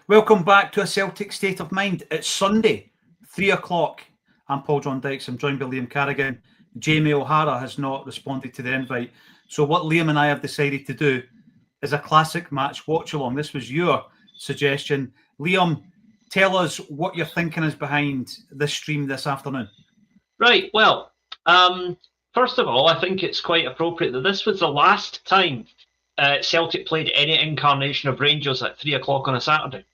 Welcome back to A Celtic State of Mind. It's Sunday, 3 o'clock. I'm Paul John Dykes. I'm joined by Liam Carrigan. Jamie O'Hara has not responded to the invite. So what Liam and I have decided to do is a classic match watch-along. This was your suggestion. Liam, tell us what your thinking is behind this stream this afternoon. Right, well, first of all, I think it's quite appropriate that this was the last time Celtic played any incarnation of Rangers at 3 o'clock on a Saturday,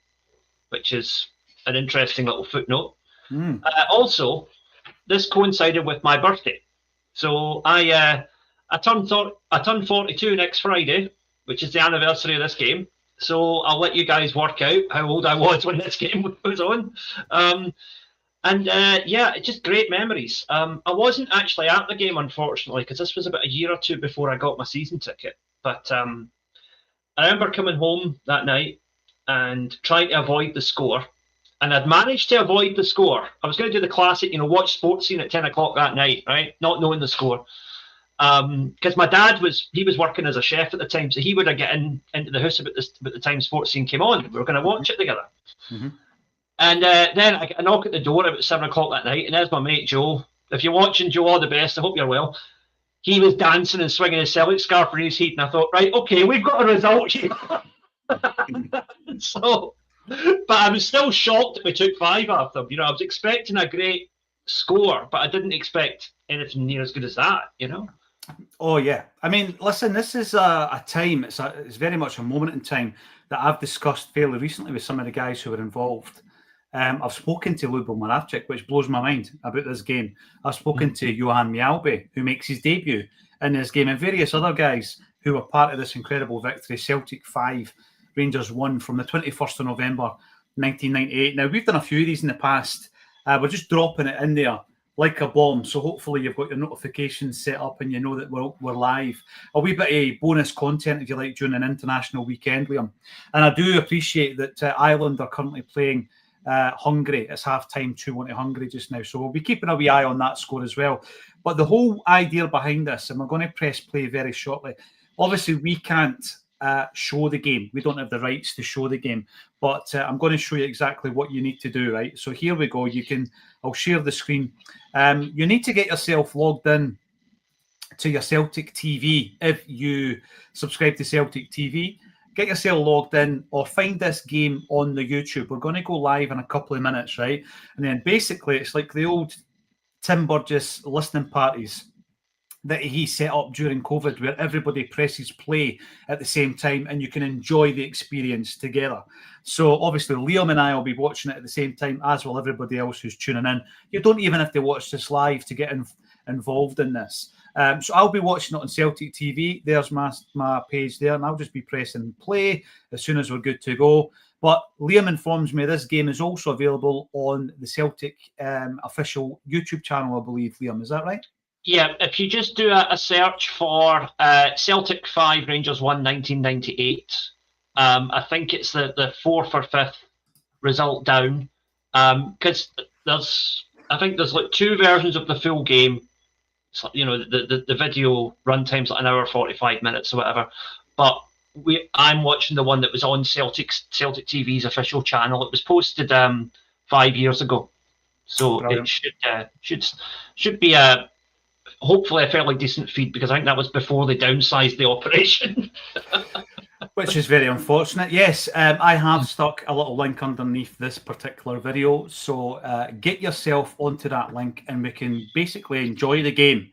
which is an interesting little footnote. Also, this coincided with my birthday. So I turned 42 next Friday, which is the anniversary of this game. So I'll let you guys work out how old I was when this game was on. Yeah, just great memories. I wasn't actually at the game, unfortunately, because this was about a year or two before I got my season ticket. But I remember coming home that night and trying to avoid the score. And I'd managed to avoid the score. I was going to do the classic, watch sports scene at 10 o'clock that night, right? Not knowing the score. Because my dad was working as a chef at the time, so he would have gotten into the house about the time sports scene came on. We were going to watch it together. Mm-hmm. And then I get a knock at the door about 7 o'clock that night, and there's my mate Joe. If you're watching, Joe, all the best. I hope you're well. He was dancing and swinging his Celtic scarf in his heat, and I thought, right, okay, we've got a result here. But I was still shocked that we took 5 off them. I was expecting a great score, but I didn't expect anything near as good as that, Oh, yeah. I mean, listen, this is a time, it's very much a moment in time that I've discussed fairly recently with some of the guys who were involved. I've spoken to Lubo Moravcik, which blows my mind about this game. I've spoken to Johan Mjalby, who makes his debut in this game, and various other guys who were part of this incredible victory. Celtic 5, Rangers 1 from the 21st of November, 1998. Now, we've done a few of these in the past. We're just dropping it in there like a bomb. So hopefully you've got your notifications set up and you know that we're live. A wee bit of bonus content, if you like, during an international weekend, Liam. And I do appreciate that Ireland are currently playing Hungary. It's half-time, 2-1 to Hungary just now. So we'll be keeping a wee eye on that score as well. But the whole idea behind this, and we're going to press play very shortly, obviously we can't show the game. We don't have the rights to show the game. But I'm going to show you exactly what you need to do, right? So here we go. I'll share the screen. You need to get yourself logged in to your Celtic TV. If you subscribe to Celtic TV, get yourself logged in or find this game on the YouTube. We're going to go live in a couple of minutes, right? And then basically it's like the old Tim Burgess listening parties that he set up during COVID, where everybody presses play at the same time and you can enjoy the experience together. So obviously Liam and I will be watching it at the same time, as will everybody else who's tuning in. You don't even have to watch this live to get involved in this. So I'll be watching it on Celtic TV. There's my page there, and I'll just be pressing play as soon as we're good to go. But Liam informs me this game is also available on the Celtic official YouTube channel, I believe, Liam. Is that right? Yeah, if you just do a search for Celtic 5, Rangers 1, 1998, I think it's the 4th or 5th result down. Because I think there's like 2 versions of the full game. So, the video runtime's like an hour 45 minutes or whatever. But I'm watching the one that was on Celtic TV's official channel. It was posted 5 years ago, so brilliant. It should be hopefully a fairly decent feed, because I think that was before they downsized the operation. Which is very unfortunate. Yes, I have stuck a little link underneath this particular video. So get yourself onto that link and we can basically enjoy the game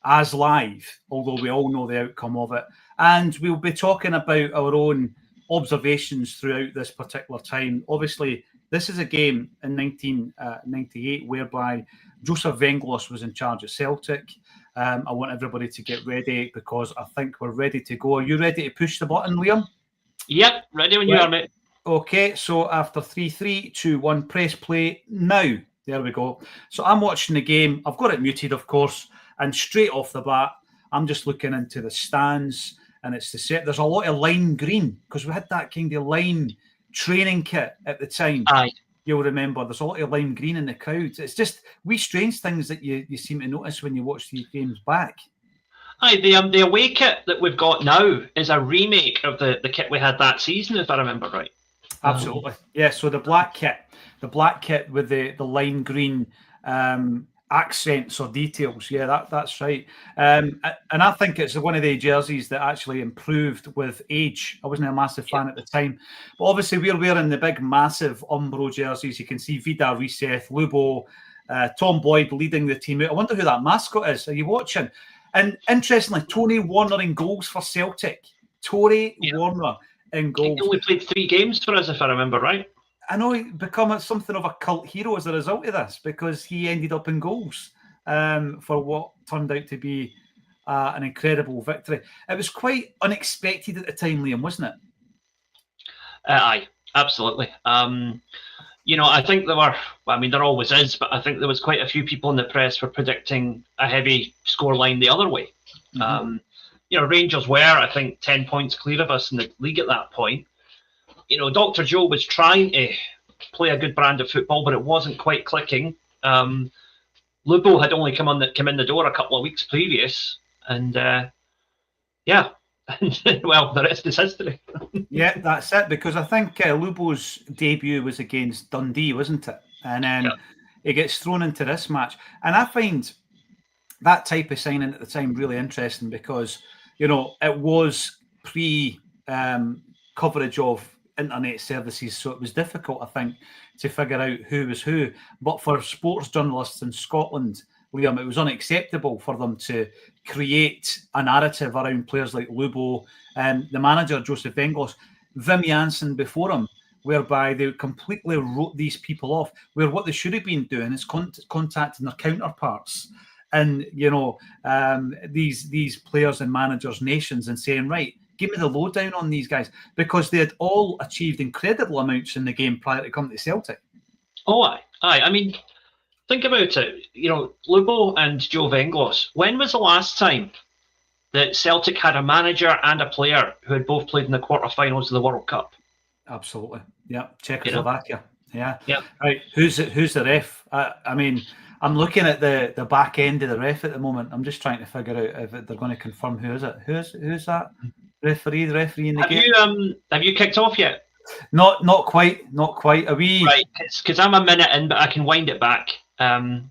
as live, although we all know the outcome of it. And we'll be talking about our own observations throughout this particular time. Obviously, this is a game in 1998 whereby Joseph Venglos was in charge at Celtic. I want everybody to get ready because I think we're ready to go. Are you ready to push the button, Liam? Yep, ready when you are, mate. Okay, so after 3, 3, 2, 1, press play now. There we go. So I'm watching the game. I've got it muted, of course, and straight off the bat, I'm just looking into the stands, and it's the set. There's a lot of lime green because we had that kind of lime training kit at the time. Aye. You'll remember there's a lot of lime green in the crowd. It's just wee strange things that you seem to notice when you watch these games back. Aye, the away kit that we've got now is a remake of the kit we had that season, if I remember right. Absolutely. Yeah, so the black kit with the lime green accents or details. Yeah, that's right. And I think it's one of the jerseys that actually improved with age. I wasn't a massive fan at the time, but obviously we're wearing the big, massive Umbro jerseys. You can see Vida Riseth, Lubo, Tom Boyd leading the team out. I wonder who that mascot is. Are you watching? And interestingly, Tony Warner in goals for Celtic. Warner in goals. He only played 3 games for us, if I remember right. I know he become something of a cult hero as a result of this, because he ended up in goals for what turned out to be an incredible victory. It was quite unexpected at the time, Liam, wasn't it? Aye, absolutely. I think there always is, but I think there was quite a few people in the press for predicting a heavy scoreline the other way. Mm-hmm. Rangers were, I think, 10 points clear of us in the league at that point. Dr. Joe was trying to play a good brand of football, but it wasn't quite clicking. Lubo had only come in the door a couple of weeks previous, and well, the rest is history. Yeah, that's it, because I think Lubo's debut was against Dundee, wasn't it? And then he gets thrown into this match. And I find that type of signing at the time really interesting, because, it was pre-coverage of internet services, so it was difficult, I think, to figure out who was who. But for sports journalists in Scotland, Liam, it was unacceptable for them to create a narrative around players like Lubo and the manager, Joseph Venglos, Wim Jansen before him, whereby they completely wrote these people off, where what they should have been doing is contacting their counterparts and, these players and managers' nations and saying, right, give me the lowdown on these guys, because they had all achieved incredible amounts in the game prior to coming to Celtic. Oh, aye. I mean, think about it. Lubo and Joe Venglos. When was the last time that Celtic had a manager and a player who had both played in the quarterfinals of the World Cup? Absolutely. Yeah. Czechoslovakia. Yeah. Yeah. Right. Who's the ref? I mean, I'm looking at the back end of the ref at the moment. I'm just trying to figure out if they're going to confirm who is it. Who's that? The referee in the game. Have you kicked off yet? Not quite. Are we? Right, because I'm a minute in, but I can wind it back. No,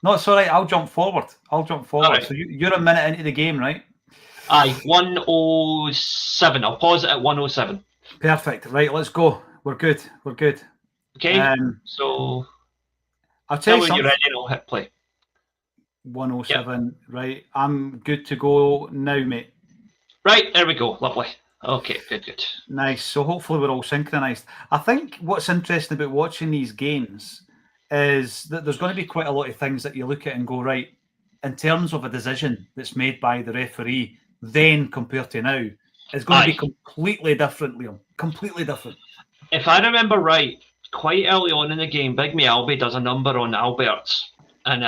it's all right. I'll jump forward. Right. So you're a minute into the game, right? Aye, 1:07. I'll pause it at 1:07. Perfect. Right, let's go. We're good. Okay. So I'll tell you when something. You're ready, and I'll hit play. 1:07. Yep. Right. I'm good to go now, mate. Right, there we go. Lovely. Okay, good. Nice. So hopefully we're all synchronised. I think what's interesting about watching these games is that there's going to be quite a lot of things that you look at and go, right, in terms of a decision that's made by the referee then compared to now, it's going to be completely different, Liam. Completely different. If I remember right, quite early on in the game, Big Me Albie does a number on Alberts, and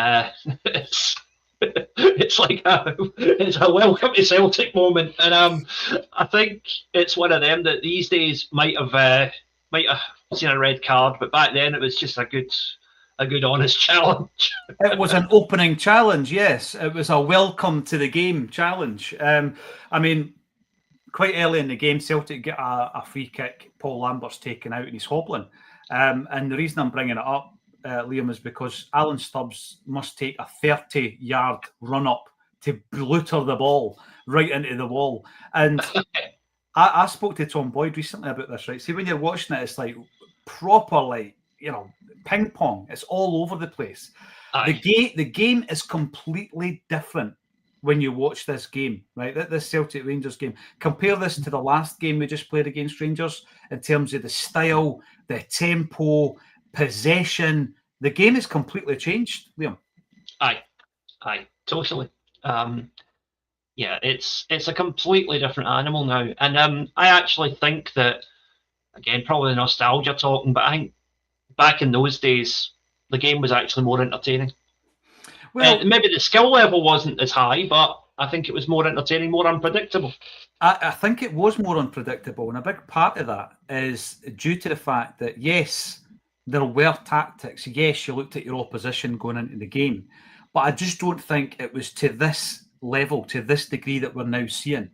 it's like it's a welcome to Celtic moment, and I think it's one of them that these days might have seen a red card, but back then it was just a good honest challenge. It was an opening challenge, yes. It was a welcome to the game challenge. I mean, quite early in the game, Celtic get a free kick. Paul Lambert's taken out and he's hobbling. And the reason I'm bringing it up, Liam, is because Alan Stubbs must take a 30-yard run-up to bluter the ball right into the wall. And I spoke to Tom Boyd recently about this, right? See, when you're watching it, it's like proper, like, ping pong. It's all over the place. The game is completely different when you watch this game, right? This Celtic Rangers game. Compare this to the last game we just played against Rangers in terms of the style, the tempo, possession. The game is completely changed, Liam. Aye, totally. It's a completely different animal now. And I actually think that, again, probably nostalgia talking, but I think back in those days, the game was actually more entertaining. Well, maybe the skill level wasn't as high, but I think it was more entertaining, more unpredictable. I think it was more unpredictable, and a big part of that is due to the fact that, yes, there were tactics. Yes, you looked at your opposition going into the game, but I just don't think it was to this level, to this degree that we're now seeing.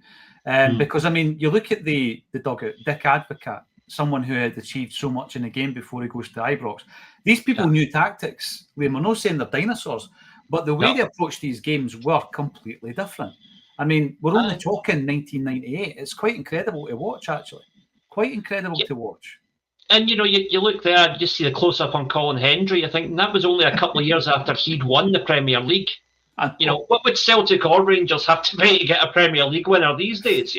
Because, I mean, you look at the dugout, Dick Advocat, someone who had achieved so much in the game before he goes to Ibrox. These people knew tactics. We're not saying they're dinosaurs, but the way they approach these games were completely different. I mean, we're only talking 1998. It's quite incredible to watch, actually. Quite incredible to watch. And, you look there, you see the close-up on Colin Hendry. I think that was only a couple of years after he'd won the Premier League. What would Celtic or Rangers have to pay to get a Premier League winner these days,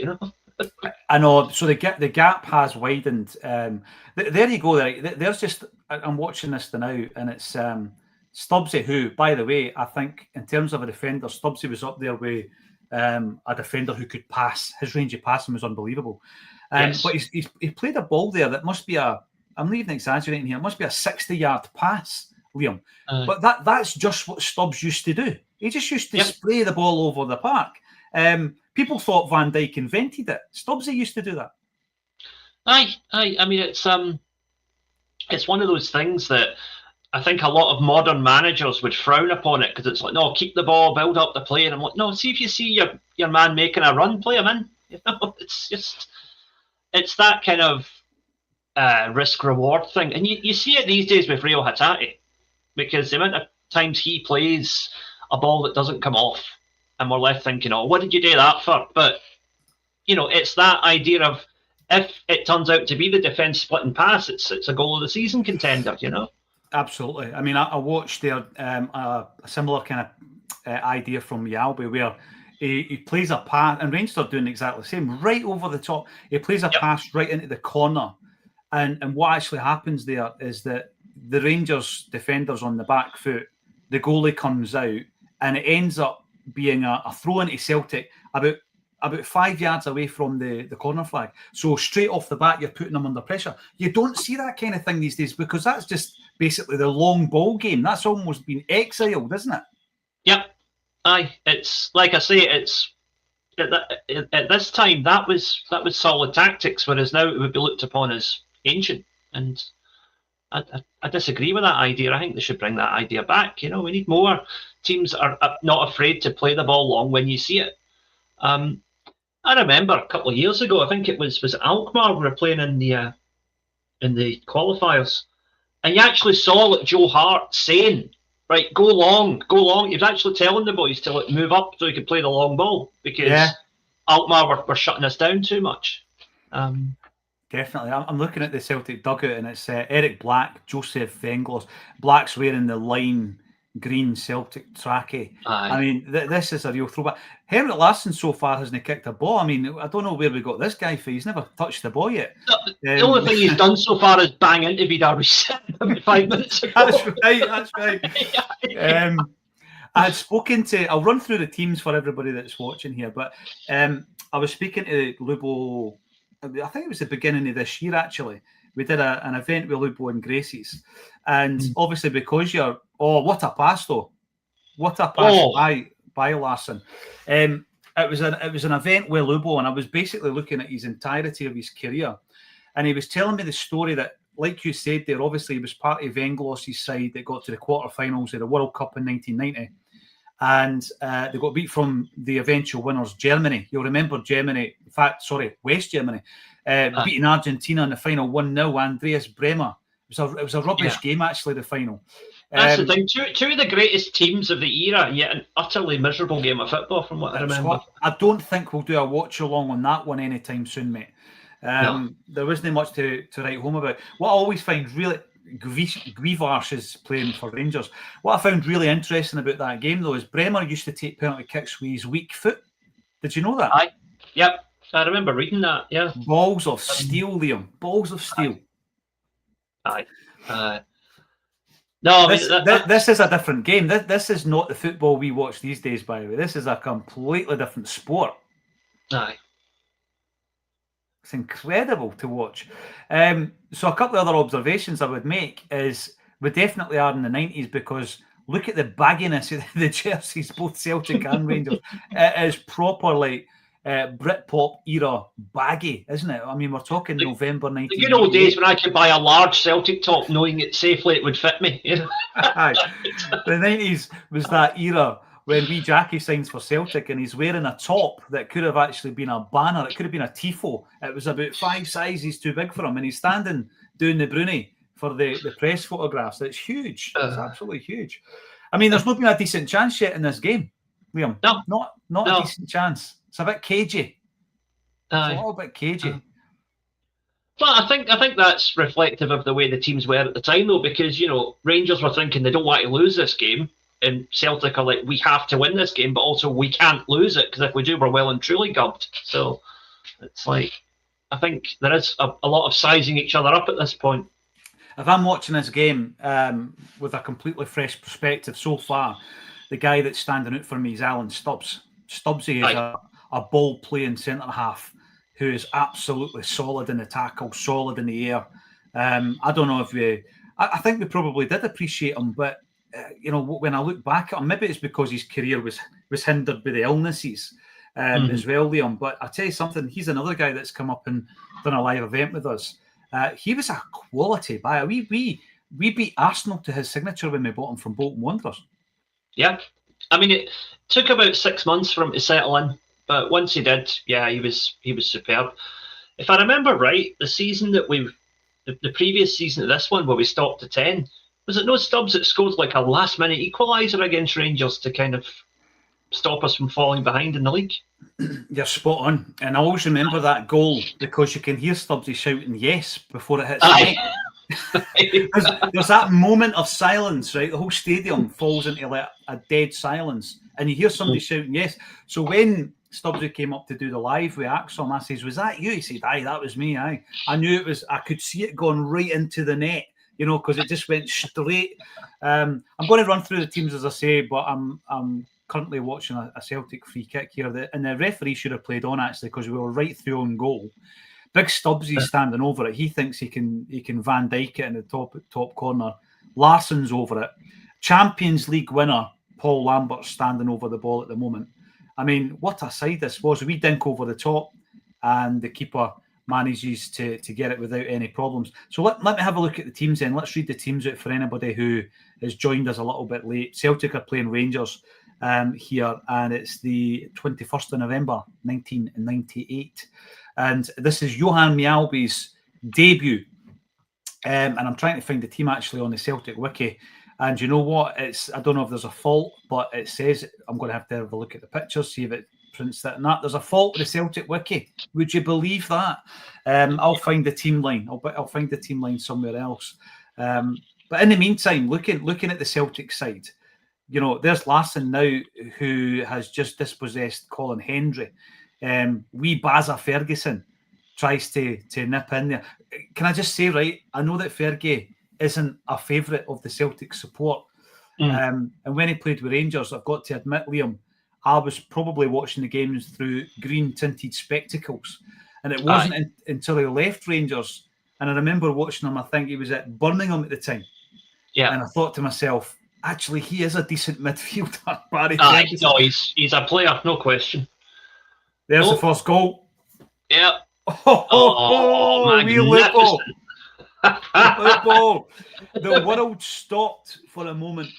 I know. So the gap has widened. There you go. There's just, I'm watching this now, and it's Stubbsy, who, by the way, I think in terms of a defender, Stubbsy was up there with a defender who could pass. His range of passing was unbelievable. But he played a ball there that must be I'm not even exaggerating here, it must be a 60-yard pass, Liam. But that's just what Stubbs used to do. He just used to spray the ball over the park. People thought Van Dijk invented it. Stubbsy used to do that. I mean, it's one of those things that I think a lot of modern managers would frown upon it, because it's like, no, keep the ball, build up the play. And I'm like, no, see if you see your man making a run, play him in. It's that kind of risk-reward thing. And you see it these days with Rio Hatate, because the amount of times he plays a ball that doesn't come off, and we're left thinking, oh, what did you do that for? But, it's that idea of, if it turns out to be the defence split and pass, it's a goal of the season contender, Absolutely. I mean, I watched there a similar kind of idea from Yalby, where he plays a pass, and Rangers are doing exactly the same, right over the top. He plays a pass right into the corner, and what actually happens there is that the Rangers defenders on the back foot, the goalie comes out, and it ends up being a throw into Celtic about 5 yards away from the corner flag. So straight off the bat, you're putting them under pressure. You don't see that kind of thing these days, because that's just basically the long ball game. That's almost been exiled, isn't it? Yep. Aye. It's like I say, it's at this time that was solid tactics, whereas now it would be looked upon as ancient. And I disagree with that idea. I think they should bring that idea back. We need more teams that are not afraid to play the ball long when you see it. I remember a couple of years ago, I think it was Alkmaar we were playing in the qualifiers, and you actually saw Joe Hart saying, right, go long. He was actually telling the boys to move up so he could play the long ball, because Alkmaar were shutting us down too much. Definitely. I'm looking at the Celtic dugout, and it's Eric Black, Joseph Venglos. Black's wearing the lime green Celtic trackie. I mean, this is a real throwback. Henrik Larsson so far hasn't kicked a ball. I mean, I don't know where we got this guy for. He's never touched the ball yet. The only thing he's done so far is bang into Vidal 5 minutes ago. That's right. I had spoken to, I'll run through the teams for everybody that's watching here, but I was speaking to Lubo, I think it was the beginning of this year, actually. We did an event with Lubo and Gracie's. And obviously, because you're, what a pass, though. What a pass by Larsson. It was an event with Lubo, and I was basically looking at his entirety of his career. And he was telling me the story that, like you said there, obviously he was part of Venglos' side that got to the quarterfinals of the World Cup in 1990. And they got beat from the eventual winners, Germany. You'll remember Germany, West Germany, beating Argentina in the final 1-0, Andreas Bremer. It was a rubbish game, actually, the final. That's the thing. Two of the greatest teams of the era, and yet an utterly miserable game of football, from what I remember. I don't think we'll do a watch-along on that one anytime soon, mate. No. There wasn't much to write home about. What I always find really... Guivars is playing for Rangers. What I found really interesting about that game, though, is Bremer used to take penalty kicks with his weak foot. Did you know that? Aye. Yep. I remember reading that, yeah. Balls of steel, Liam. Balls of steel. Aye. No, this is a different game. This is not the football we watch these days, by the way. This is a completely different sport. Aye. It's incredible to watch. So a couple of other observations I would make is we definitely are in the 90s, because look at the bagginess of the jerseys, both Celtic and Rangers. It is proper like Britpop era baggy, isn't it? I mean, we're talking November 1990. The good old days when I could buy a large Celtic top knowing it safely it would fit me. The 90s was that era when wee Jackie signs for Celtic and he's wearing a top that could have actually been a banner. It could have been a tifo. It was about 5 sizes too big for him, and he's standing doing the Bruni for the press photographs. It's huge. It's absolutely huge. I mean, there's not been a decent chance yet in this game, Liam. No, not a decent chance. It's a bit cagey. It's a little bit cagey. But I think that's reflective of the way the teams were at the time, though, because, you know, Rangers were thinking they don't want to lose this game, and Celtic are like, we have to win this game, but also we can't lose it, because if we do, we're well and truly gubbed. So it's like, I think there is a lot of sizing each other up at this point. If I'm watching this game with a completely fresh perspective so far, the guy that's standing out for me is Alan Stubbs. Stubbsy is a ball-playing centre-half who is absolutely solid in the tackle, solid in the air. I don't know if I think we probably did appreciate him, but you know, when I look back at him, maybe it's because his career was hindered by the illnesses as well, Liam. But I tell you something, he's another guy that's come up and done a live event with us. He was a quality buy. We beat Arsenal to his signature when we bought him from Bolton Wanderers. Yeah, I mean, it took about 6 months for him to settle in. But once he did, yeah, he was superb. If I remember right, the season that the previous season of this one where we stopped to 10, was it no Stubbs that scored like a last-minute equaliser against Rangers to kind of stop us from falling behind in the league? You're spot on. And I always remember that goal because you can hear Stubbsy shouting yes before it hits the net. There's that moment of silence, right? The whole stadium falls into like a dead silence and you hear somebody shouting yes. So when Stubbsy came up to do the live with Acsom, I says, was that you? He said, aye, that was me, aye. I knew it was, I could see it going right into the net, you know, because it just went straight. I'm going to run through the teams, as I say, but I'm currently watching a Celtic free kick here, and the referee should have played on, actually, because we were right through on goal. Big Stubbsy's standing over it. He thinks he can Van Dijk it in the top corner. Larsson's over it. Champions League winner Paul Lambert's standing over the ball at the moment. I mean, what a side this was. We dink over the top and the keeper manages to get it without any problems. So let me have a look at the teams then. Let's read the teams out for anybody who has joined us a little bit late. Celtic are playing Rangers here, and it's the 21st of November, 1998. And this is Johan Mjällby's debut. And I'm trying to find the team actually on the Celtic wiki. And you know what? I don't know if there's a fault, but it says, I'm going to have a look at the pictures, see if it prints that and that. There's a fault with the Celtic wiki. Would you believe that? I'll find the team line. I'll find the team line somewhere else. But in the meantime, looking at the Celtic side, you know, there's Larsson now who has just dispossessed Colin Hendry. Wee Baza Ferguson tries to nip in there. Can I just say, right, I know that Fergie isn't a favourite of the Celtic support. And when he played with Rangers, I've got to admit, Liam, I was probably watching the games through green-tinted spectacles. And it wasn't until he left Rangers, and I remember watching him, I think he was at Birmingham at the time. Yeah. And I thought to myself, actually, he is a decent midfielder, Barry Ferguson. No, he's a player, no question. There's the first goal. Yeah. Magnificent. The world stopped for a moment.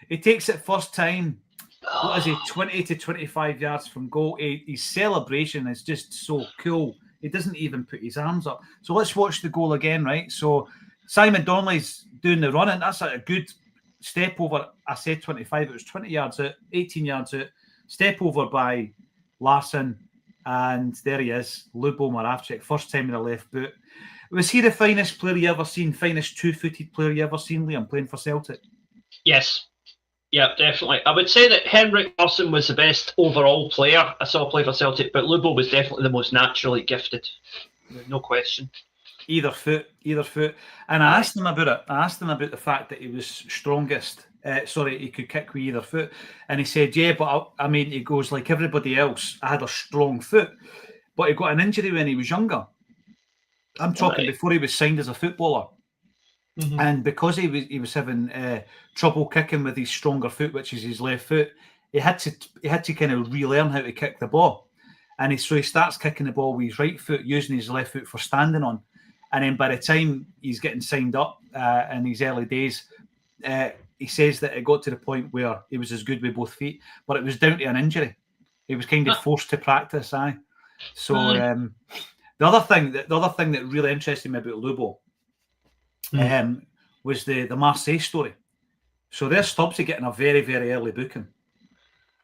He takes it first time. What is he? 20 to 25 yards from goal. His celebration is just so cool. He doesn't even put his arms up. So let's watch the goal again, right? So Simon Donnelly's doing the running. That's a good step over. I said 25. It was 20 yards out, 18 yards out. Step over by Larsson. And there he is, Lubo Moravcik, first time in the left boot. Was he the finest player you ever seen, finest two-footed player you ever seen, Liam, playing for Celtic? Yes. Yeah, definitely. I would say that Henrik Larsson was the best overall player I saw play for Celtic, but Lubo was definitely the most naturally gifted. No question. Either foot. And I asked him about it. I asked him about the fact that he was strongest. He could kick with either foot. And he said, yeah, but I mean, he goes, like everybody else, I had a strong foot. But he got an injury when he was younger. I'm talking before he was signed as a footballer. Mm-hmm. And because he was having trouble kicking with his stronger foot, which is his left foot, he had to kind of relearn how to kick the ball. And so he starts kicking the ball with his right foot, using his left foot for standing on. And then by the time he's getting signed up in his early days, he says that it got to the point where he was as good with both feet, but it was down to an injury. He was kind of forced to practice. So the other thing that really interested me about Lubo was the Marseille story. So their Stubbs are getting a very, very early booking.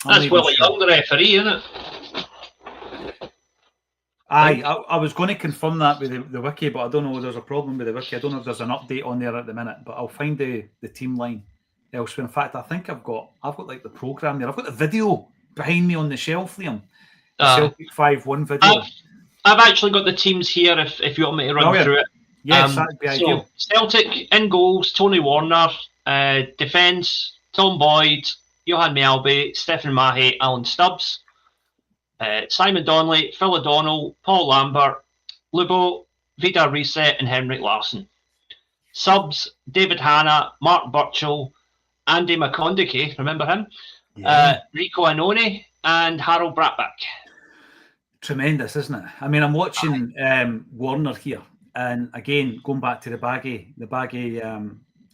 That's Willie Young, the referee, isn't it? I was going to confirm that with the wiki, but I don't know if there's a problem with the wiki. I don't know if there's an update on there at the minute, but I'll find the team line elsewhere. In fact, I think I've got like the programme there. I've got the video behind me on the shelf, Liam. The Celtic 5-1 video. I've actually got the teams here if you want me to run through it. Yes, that'd be ideal. Celtic in goals, Tony Warner. Defence, Tom Boyd, Johan Mjällby, Stefan Mahe, Alan Stubbs. Simon Donnelly, Phil O'Donnell, Paul Lambert, Lubo, Vidar Reset, and Henrik Larsson. Subs, David Hanna, Mark Burchell, Andy McConaughey, remember him? Yeah. Rico Anoni, and Harold Bratback. Tremendous, isn't it? I mean, I'm watching Warner here, and again, going back to the baggy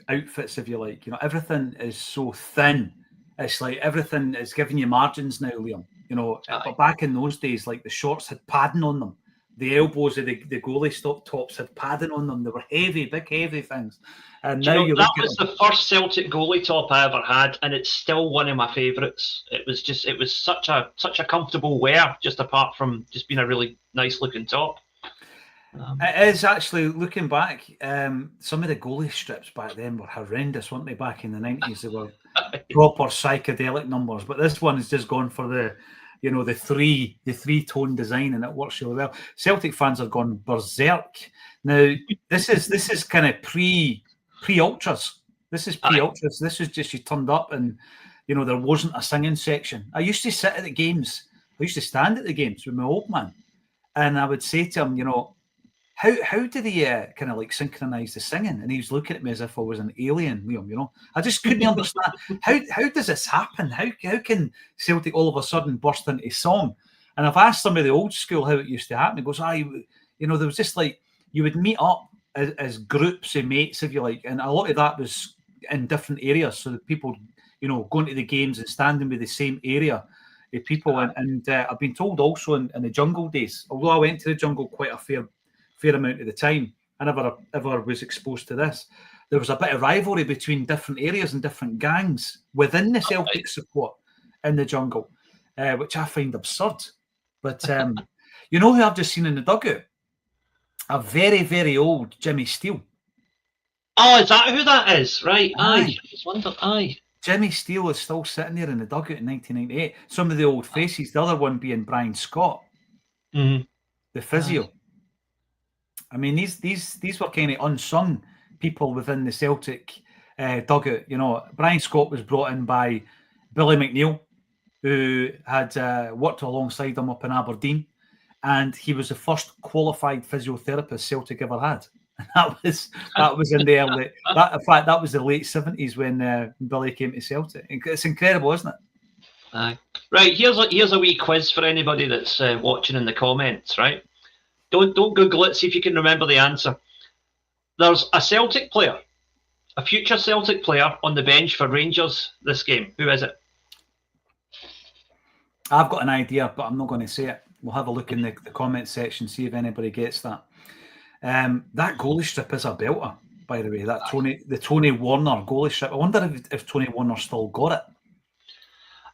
outfits, if you like. You know, everything is so thin. It's like everything is giving you margins now, Liam. You know, but back in those days, like the shorts had padding on them. The elbows of the goalie tops had padding on them. They were heavy, big, heavy things. And now you that was the first Celtic goalie top I ever had, and it's still one of my favourites. It was such a comfortable wear, just apart from just being a really nice looking top. It is actually, looking back, some of the goalie strips back then were horrendous, weren't they? Back in the 90s, they were proper psychedelic numbers. But this one has just gone for the three-tone design, and it works really well. Celtic fans have gone berserk. Now, this is kind of pre-ultras. This is pre-ultras. This is just you turned up and, you know, there wasn't a singing section. I used to sit at the games. I used to stand at the games with my old man, and I would say to him, you know, how did he kind of like synchronise the singing? And he was looking at me as if I was an alien, Liam, you know. I just couldn't understand. How does this happen? How can Celtic all of a sudden burst into song? And I've asked some of the old school how it used to happen. He goes, you know, there was just like, you would meet up as groups of mates, if you like. And a lot of that was in different areas. So the people, you know, going to the games and standing with the same area of people. And I've been told also in the jungle days, although I went to the jungle quite a fair amount of the time, I never ever was exposed to this. There was a bit of rivalry between different areas and different gangs within the Celtic support in the jungle, which I find absurd. But you know who I've just seen in the dugout? A very, very old Jimmy Steele. Oh, is that who that is? Right. Aye. I just wondered. Aye. Jimmy Steele is still sitting there in the dugout in 1998. Some of the old faces, the other one being Brian Scott, the physio. Aye. I mean, these were kind of unsung people within the Celtic dugout. You know, Brian Scott was brought in by Billy McNeil, who had worked alongside him up in Aberdeen, and he was the first qualified physiotherapist Celtic ever had. And that was in the early. In fact, that was the late 70s when Billy came to Celtic. It's incredible, isn't it? Aye. Right. Here's a wee quiz for anybody that's watching in the comments. Right. Don't Google it. See if you can remember the answer. There's a Celtic player, a future Celtic player on the bench for Rangers this game. Who is it? I've got an idea, but I'm not going to say it. We'll have a look in the comment section, see if anybody gets that. That goalie strip is a belter, by the way. The Tony Warner goalie strip. I wonder if Tony Warner still got it.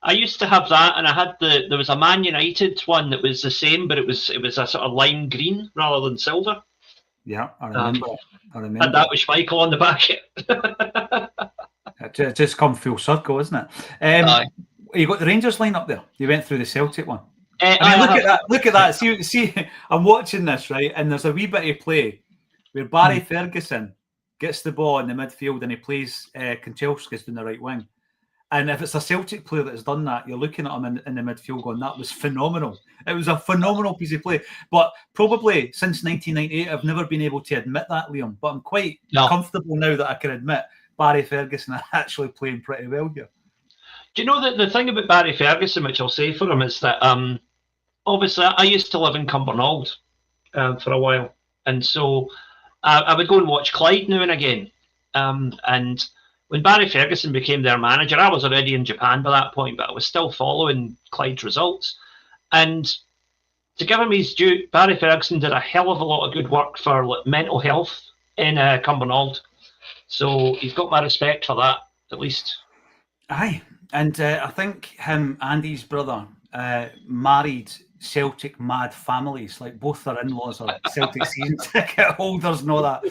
I used to have that, and I had there was a Man United one that was the same, but it was a sort of lime green rather than silver. Yeah, I remember. And that was Schmeichel on the back. It just come full circle, isn't it? You got the Rangers line up there. You went through the Celtic one. I mean, look at that. See, I'm watching this, right? And there's a wee bit of play where Barry Ferguson gets the ball in the midfield and he plays Kanchelskis in the right wing. And if it's a Celtic player that has done that, you're looking at him in the midfield going, that was phenomenal. It was a phenomenal piece of play. But probably since 1998, I've never been able to admit that, Liam. But I'm quite comfortable now that I can admit Barry Ferguson are actually playing pretty well here. Do you know that the thing about Barry Ferguson, which I'll say for him, is that obviously I used to live in Cumbernauld for a while. And so I would go and watch Clyde now and again. And when Barry Ferguson became their manager, I was already in Japan by that point, but I was still following Clyde's results. And to give him his due, Barry Ferguson did a hell of a lot of good work for mental health in Cumbernauld. So he's got my respect for that, at least. Aye, and I think him and his brother married Celtic mad families. Like both their in-laws are Celtic season ticket holders and all that.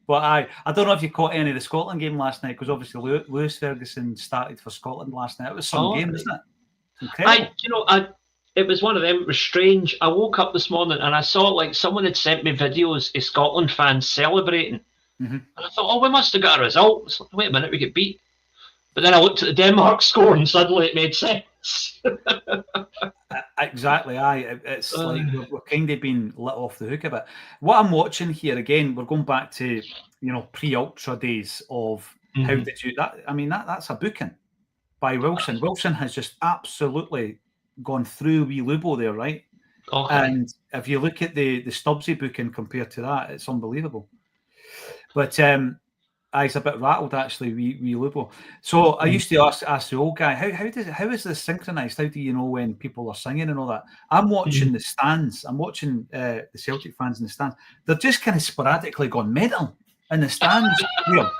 But I don't know if you caught any of the Scotland game last night, because obviously Lewis Ferguson started for Scotland last night. It was some game, wasn't it? Incredible. It was one of them. It was strange. I woke up this morning and I saw like someone had sent me videos of Scotland fans celebrating. Mm-hmm. And I thought, oh, we must have got a result. Like, wait a minute, we get beat. But then I looked at the Denmark score and suddenly it made sense. Exactly, aye. It's like we're kind of being let off the hook a bit. What I'm watching here, again, we're going back to, pre-ultra days of how did you... that. I mean, that's a booking by Wilson. Wilson has just absolutely gone through wee Lubo there, right? Okay. And if you look at the Stubbsy booking compared to that, it's unbelievable. But he's a bit rattled actually, wee Lubo. So I used to ask the old guy, how is this synchronized? How do you know when people are singing and all that? I'm watching the stands. I'm watching the Celtic fans in the stands. They're just kind of sporadically gone mental in the stands. You know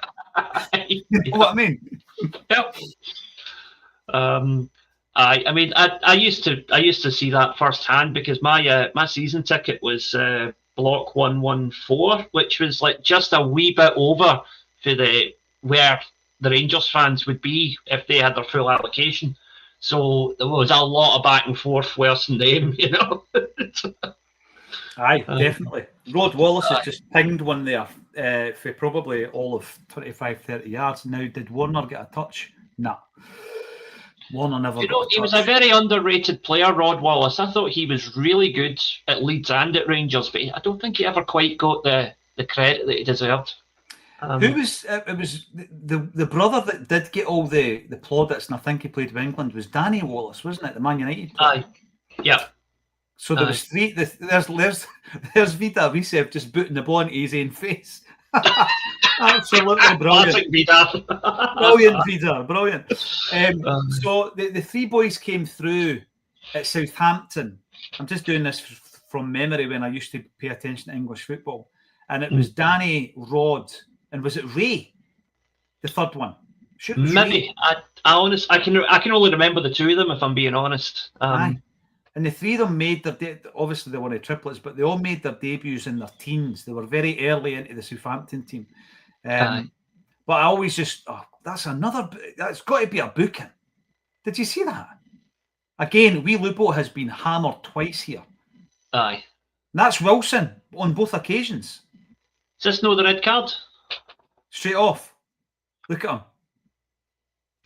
what I mean? Yep. I mean, I used to see that firsthand, because my season ticket was block 114, which was like just a wee bit over for where the Rangers fans would be if they had their full allocation. So there was a lot of back and forth worse than them, Aye, definitely. Rod Wallace has just pinged one there for probably all of 25-30 yards. Now, did Warner get a touch? No. Warner never got a touch. He was a very underrated player, Rod Wallace. I thought he was really good at Leeds and at Rangers, but I don't think he ever quite got the credit that he deserved. Who was it? Was the brother that did get all the plaudits, and I think he played with England, was Danny Wallace, wasn't it? The Man United player. Aye, yeah. So there was three. There's Vida Risev just booting the ball into his own face. Absolutely brilliant. Brilliant, Vida, brilliant. So the three boys came through at Southampton. I'm just doing this from memory when I used to pay attention to English football, and it was Danny, Rod, and was it Ray, the third one? Maybe. I can only remember the two of them, if I'm being honest. And the three of them made their obviously they were triplets, but they all made their debuts in their teens. They were very early into the Southampton team. But I always just, that's got to be a booking. Did you see that? Again, wee Lubo has been hammered twice here. Aye. And that's Wilson on both occasions. Is this no the red card? Straight off. Look at him.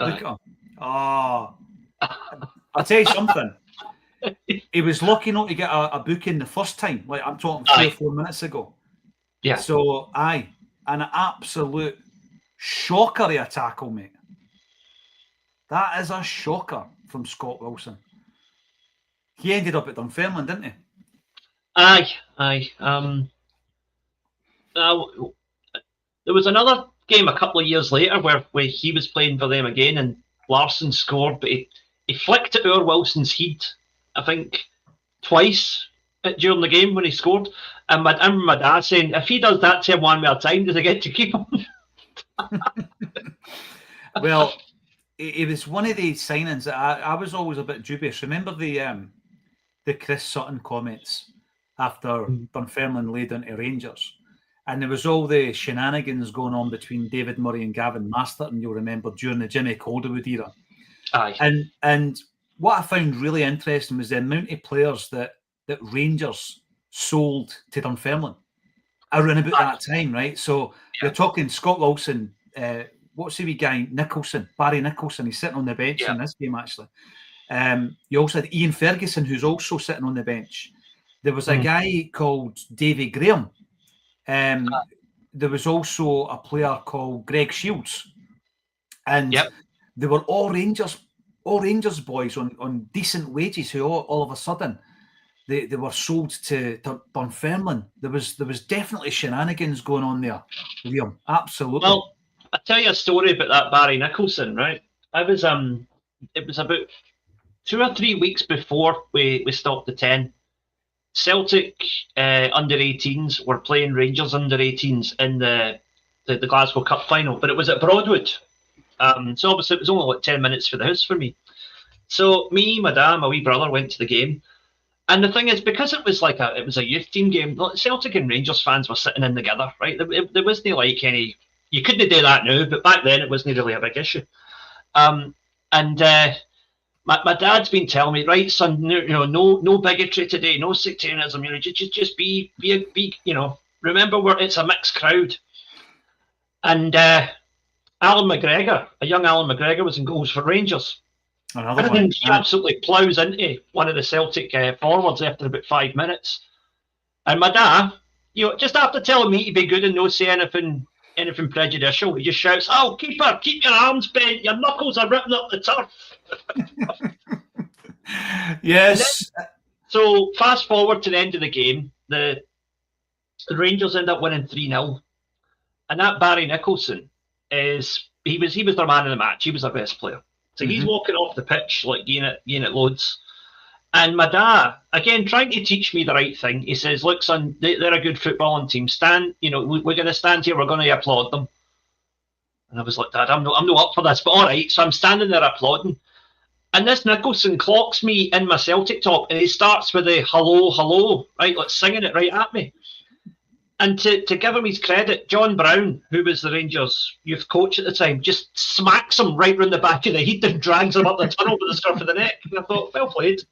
Look at him. I'll tell you something. He was lucky not to get a booking the first time. Like I'm talking 3 or 4 minutes ago. Yeah. So, an absolute shocker of a tackle, mate. That is a shocker from Scott Wilson. He ended up at Dunfermline, didn't he? Aye. There was another game a couple of years later where he was playing for them again, and Larsson scored, but he flicked it over Wilson's head, I think, twice during the game when he scored. And I remember my dad saying, if he does that to him one more time, does he get to keep him? Well, it was one of these signings that I was always a bit dubious. Remember the Chris Sutton comments after Dunfermline laid into Rangers? And there was all the shenanigans going on between David Murray and Gavin Masterton, you'll remember, during the Jimmy Calderwood era. Aye. And what I found really interesting was the amount of players that Rangers sold to Dunfermline around about that time, right? So you're talking Scott Wilson, what's the wee guy, Barry Nicholson, he's sitting on the bench in this game, actually. You also had Ian Ferguson, who's also sitting on the bench. There was a guy called Davy Graham. There was also a player called Greg Shields. And they were all Rangers boys on decent wages who all of a sudden they were sold to Dunfermline. There was definitely shenanigans going on there, Liam. Absolutely. Well, I tell you a story about that Barry Nicholson, right? It was about 2 or 3 weeks before we stopped the 10. Celtic under 18s were playing Rangers under 18s in the Glasgow Cup final, but it was at Broadwood. So obviously it was only like 10 minutes for the house for me. So me, my dad, my wee brother went to the game. And the thing is, because it was a youth team game, Celtic and Rangers fans were sitting in together, right? There wasn't like any, you couldn't do that now, but back then it wasn't really a big issue. My dad's been telling me, right, son, no bigotry today, no sectarianism, just be, remember it's a mixed crowd. And Alan McGregor, a young Alan McGregor, was in goals for Rangers. Another one. He absolutely ploughs into one of the Celtic forwards after about 5 minutes. And my dad, just after telling me to be good and not say anything prejudicial, he just shouts, "Oh, keeper, keep your arms bent, your knuckles are ripping up the turf." Yes. So fast forward to the end of the game, the Rangers end up winning 3-0. And that Barry Nicholson he was their man of the match. He was their best player. So he's walking off the pitch, like giving it loads. And my dad, again, trying to teach me the right thing, he says, "Look, son, they're a good footballing team. Stand, we're going to stand here. We're going to applaud them." And I was like, "Dad, I'm not up for this." But all right, so I'm standing there applauding. And this Nicholson clocks me in my Celtic top, and he starts with a "hello, hello," right, like singing it right at me. And to give him his credit, John Brown, who was the Rangers youth coach at the time, just smacks him right round the back of the head and drags him up the tunnel with the scruff of the neck. And I thought, well played.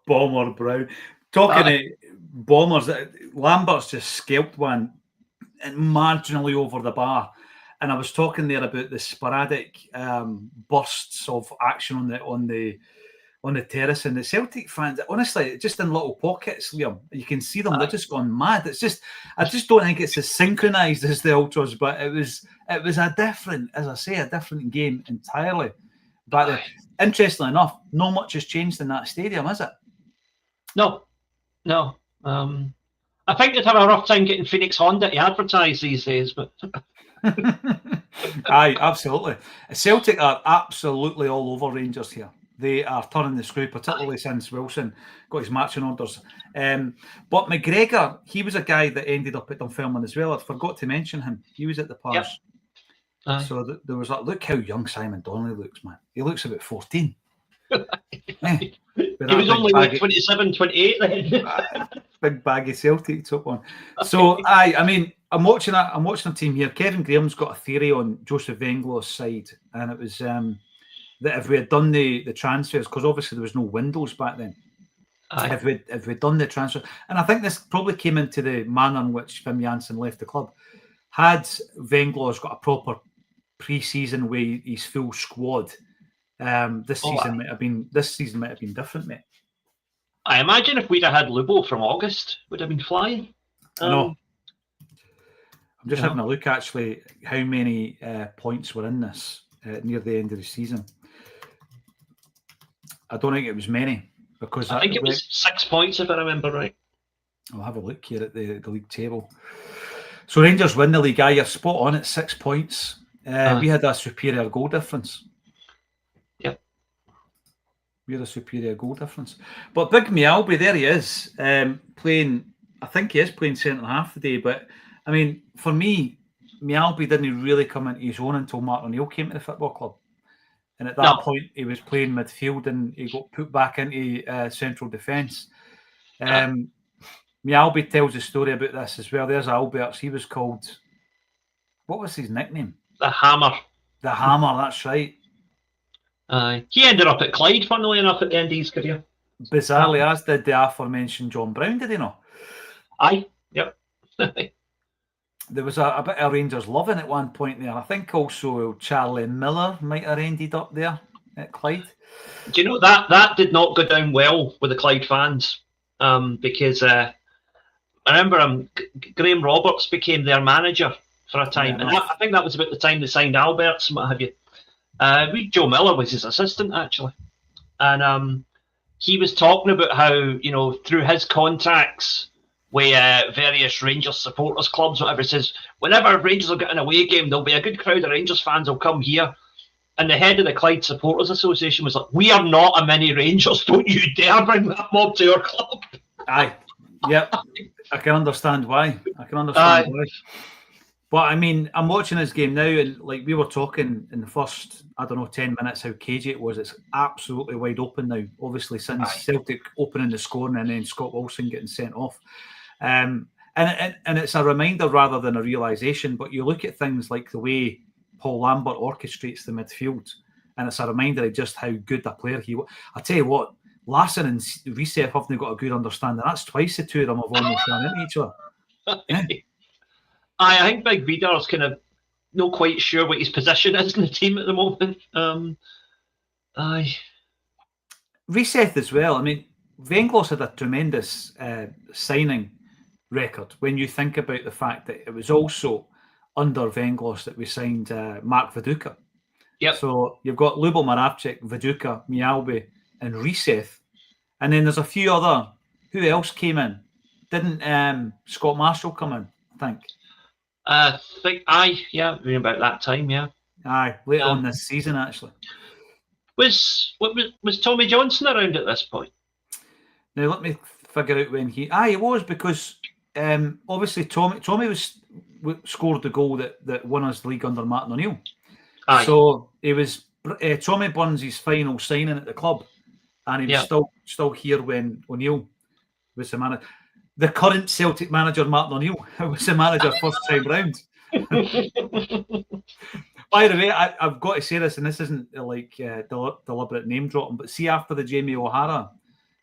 Bomber Brown. Talking of bombers, Lambert's just scalped one and marginally over the bar. And I was talking there about the sporadic bursts of action on the terrace, and the Celtic fans, honestly, just in little pockets, Liam, you can see them. They're just gone mad. It's just, I just don't think it's as synchronised as the Ultras, but it was a different, as I say, a different game entirely. But interestingly enough, not much has changed in that stadium, is it? No. I think they'd have a rough time getting Phoenix Honda to advertise these days, but. Aye, absolutely. Celtic are absolutely all over Rangers here. They are turning the screw, particularly since Wilson got his marching orders. But McGregor, he was a guy that ended up at Dunfermline as well. I forgot to mention him. He was at the Pars. Yep. So there was like, look how young Simon Donnelly looks, man. He looks about 14. He was only like 27, 28 then. Big baggy Celtic top on. So I mean, I'm watching a team here. Kevin Graham's got a theory on Joseph Venglow's side, and it was that if we had done the transfers, because obviously there was no windows back then. If we'd done the transfer, and I think this probably came into the manner in which Wim Jansen left the club. Had Venglow's got a proper pre-season with his full squad, this season might have been different, mate. I imagine if we'd have had Lubo from August, would have been flying. I know. I'm just having a look actually how many points were in this near the end of the season. I don't think it was many, because I think it was 6 points if I remember right. I'll have a look here at the league table. So Rangers win the league. You're spot on at 6 points. We had a superior goal difference. Yep. We had a superior goal difference. But Big Mialbi, there he is, playing. I think he is playing centre half today. But I mean, for me, Mialbi didn't really come into his own until Mark O'Neill came to the football club. And at that point, he was playing midfield and he got put back into central defence. Mialbi tells a story about this as well. There's Alberts. He was called, what was his nickname? The Hammer. The Hammer, that's right. He ended up at Clyde, funnily enough, at the end of his career. Bizarrely, as did the aforementioned John Brown, did he not? Aye, yep. There was a bit of Rangers loving at one point there. I think also Charlie Miller might have ended up there at Clyde. Do you know that did not go down well with the Clyde fans, because I remember Graham Roberts became their manager for a time, and I think that was about the time they signed Alberts and what have you. Joe Miller was his assistant actually, and he was talking about how through his contacts with various Rangers supporters clubs, whatever. It says, whenever Rangers will get an away game, there'll be a good crowd of Rangers fans will come here. And the head of the Clyde Supporters Association was like, we are not a mini Rangers. Don't you dare bring that mob to our club. Aye. Yep. I can understand why. Why. But I mean, I'm watching this game now, and like we were talking in the first, 10 minutes, how cagey it was. It's absolutely wide open now, obviously, since Celtic opening the scoring and then Scott Wilson getting sent off. And it's a reminder rather than a realisation, but you look at things like the way Paul Lambert orchestrates the midfield, and it's a reminder of just how good a player he was. I tell you what, Larsson and Reset haven't got a good understanding. That's twice the two of them have almost run into each other. Yeah. I think Big Vidar's kind of not quite sure what his position is in the team at the moment. Reset as well. I mean, Venglos had a tremendous signing record when you think about the fact that it was also under Venglos that we signed Mark Viduka. Yep. So you've got Lubomir Moravcik, Viduka, Mialbi, and Reseth. And then there's a few other. Who else came in? Didn't Scott Marshall come in, I think? About that time, yeah. Aye, late on this season, actually. Was Tommy Johnson around at this point? Now, let me figure out when he... it was, because obviously Tommy scored the goal that won us the league under Martin O'Neill. Aye. So it was Tommy Burns' final signing at the club, and he was still here when O'Neill was the manager. The current Celtic manager, Martin O'Neill, was the manager first time round. By the way, I've got to say this, and this isn't like deliberate name dropping, but see, after the Jamie O'Hara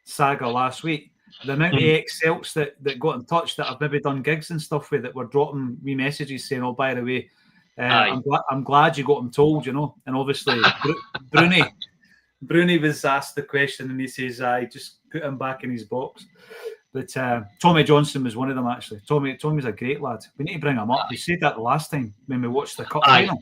saga last week, the amount of ex-Celts that got in touch that I've maybe done gigs and stuff with, that were dropping me messages saying, "Oh, by the way, I'm glad you got him told," you know. And obviously, Bruni was asked the question, and he says, "I just put him back in his box." But Tommy Johnson was one of them, actually. Tommy's a great lad. We need to bring him up. We said that the last time when we watched the cup final.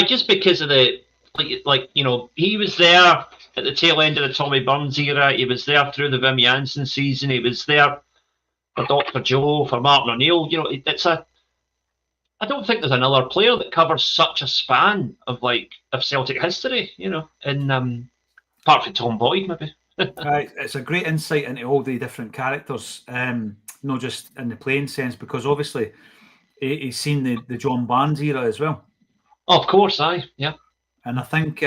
Just because of the he was there at the tail end of the Tommy Burns era. He was there through the Wim Jansen season. He was there for Dr. Joe, for Martin O'Neill. You know, I don't think there's another player that covers such a span of Celtic history. You know, apart from Tom Boyd, maybe. It's a great insight into all the different characters, not just in the playing sense, because obviously he's seen the John Barnes era as well. Oh, of course, yeah. And I think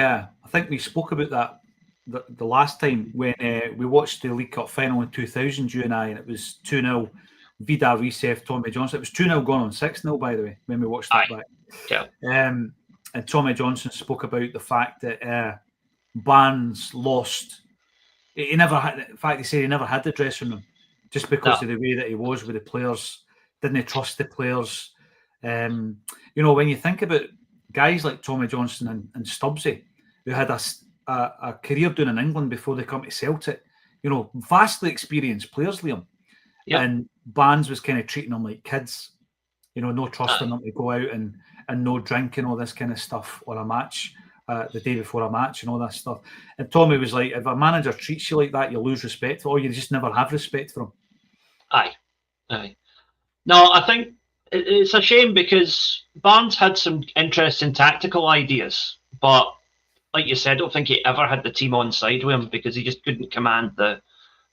we spoke about that the last time when we watched the League Cup final in 2000, you and I, and it was 2-0 Vida, Reseth, Tommy Johnson. It was 2-0 gone on 6-0, by the way, when we watched that back. Yeah. And Tommy Johnson spoke about the fact that Barnes lost. He never had. In fact, he said he never had the dressing room, just because of the way that he was with the players. Didn't trust the players. You know, when you think about guys like Tommy Johnson and Stubbsy, who had a career doing in England before they come to Celtic, you know, vastly experienced players, Liam. Yep. And Barnes was kind of treating them like kids. You know, no trusting them to go out and no drinking, all this kind of stuff on a match. The day before a match and all that stuff. And Tommy was like, if a manager treats you like that, you lose respect, or you just never have respect for him. Aye. No, I think it's a shame because Barnes had some interesting tactical ideas, but like you said, I don't think he ever had the team on side with him because he just couldn't command the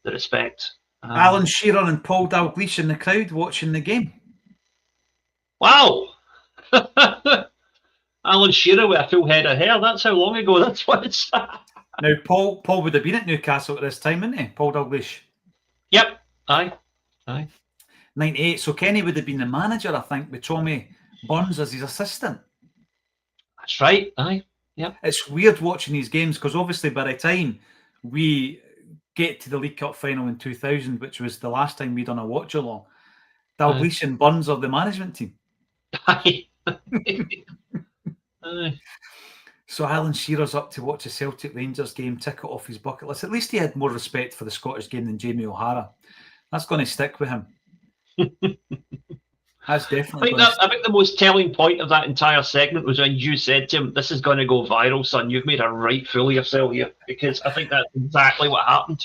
respect. Alan Shearer and Paul Dalglish in the crowd watching the game. Wow. Alan Shearer with a full head of hair. That's how long ago that's was. Now, Paul would have been at Newcastle at this time, wouldn't he? Paul Dalglish. Yep. Aye. 98. So Kenny would have been the manager, I think, with Tommy Burns as his assistant. That's right. Aye. Yep. It's weird watching these games because obviously by the time we get to the League Cup final in 2000, which was the last time we'd done a watch-along, Dalglish and Burns are the management team. Aye. So Alan Shearer's up to watch a Celtic Rangers game, tick it off his bucket list. At least he had more respect for the Scottish game than Jamie O'Hara. That's going to stick with him. That's definitely. I think the most telling point of that entire segment was when you said to him, "This is going to go viral, son. You've made a right fool of yourself here," because I think that's exactly what happened.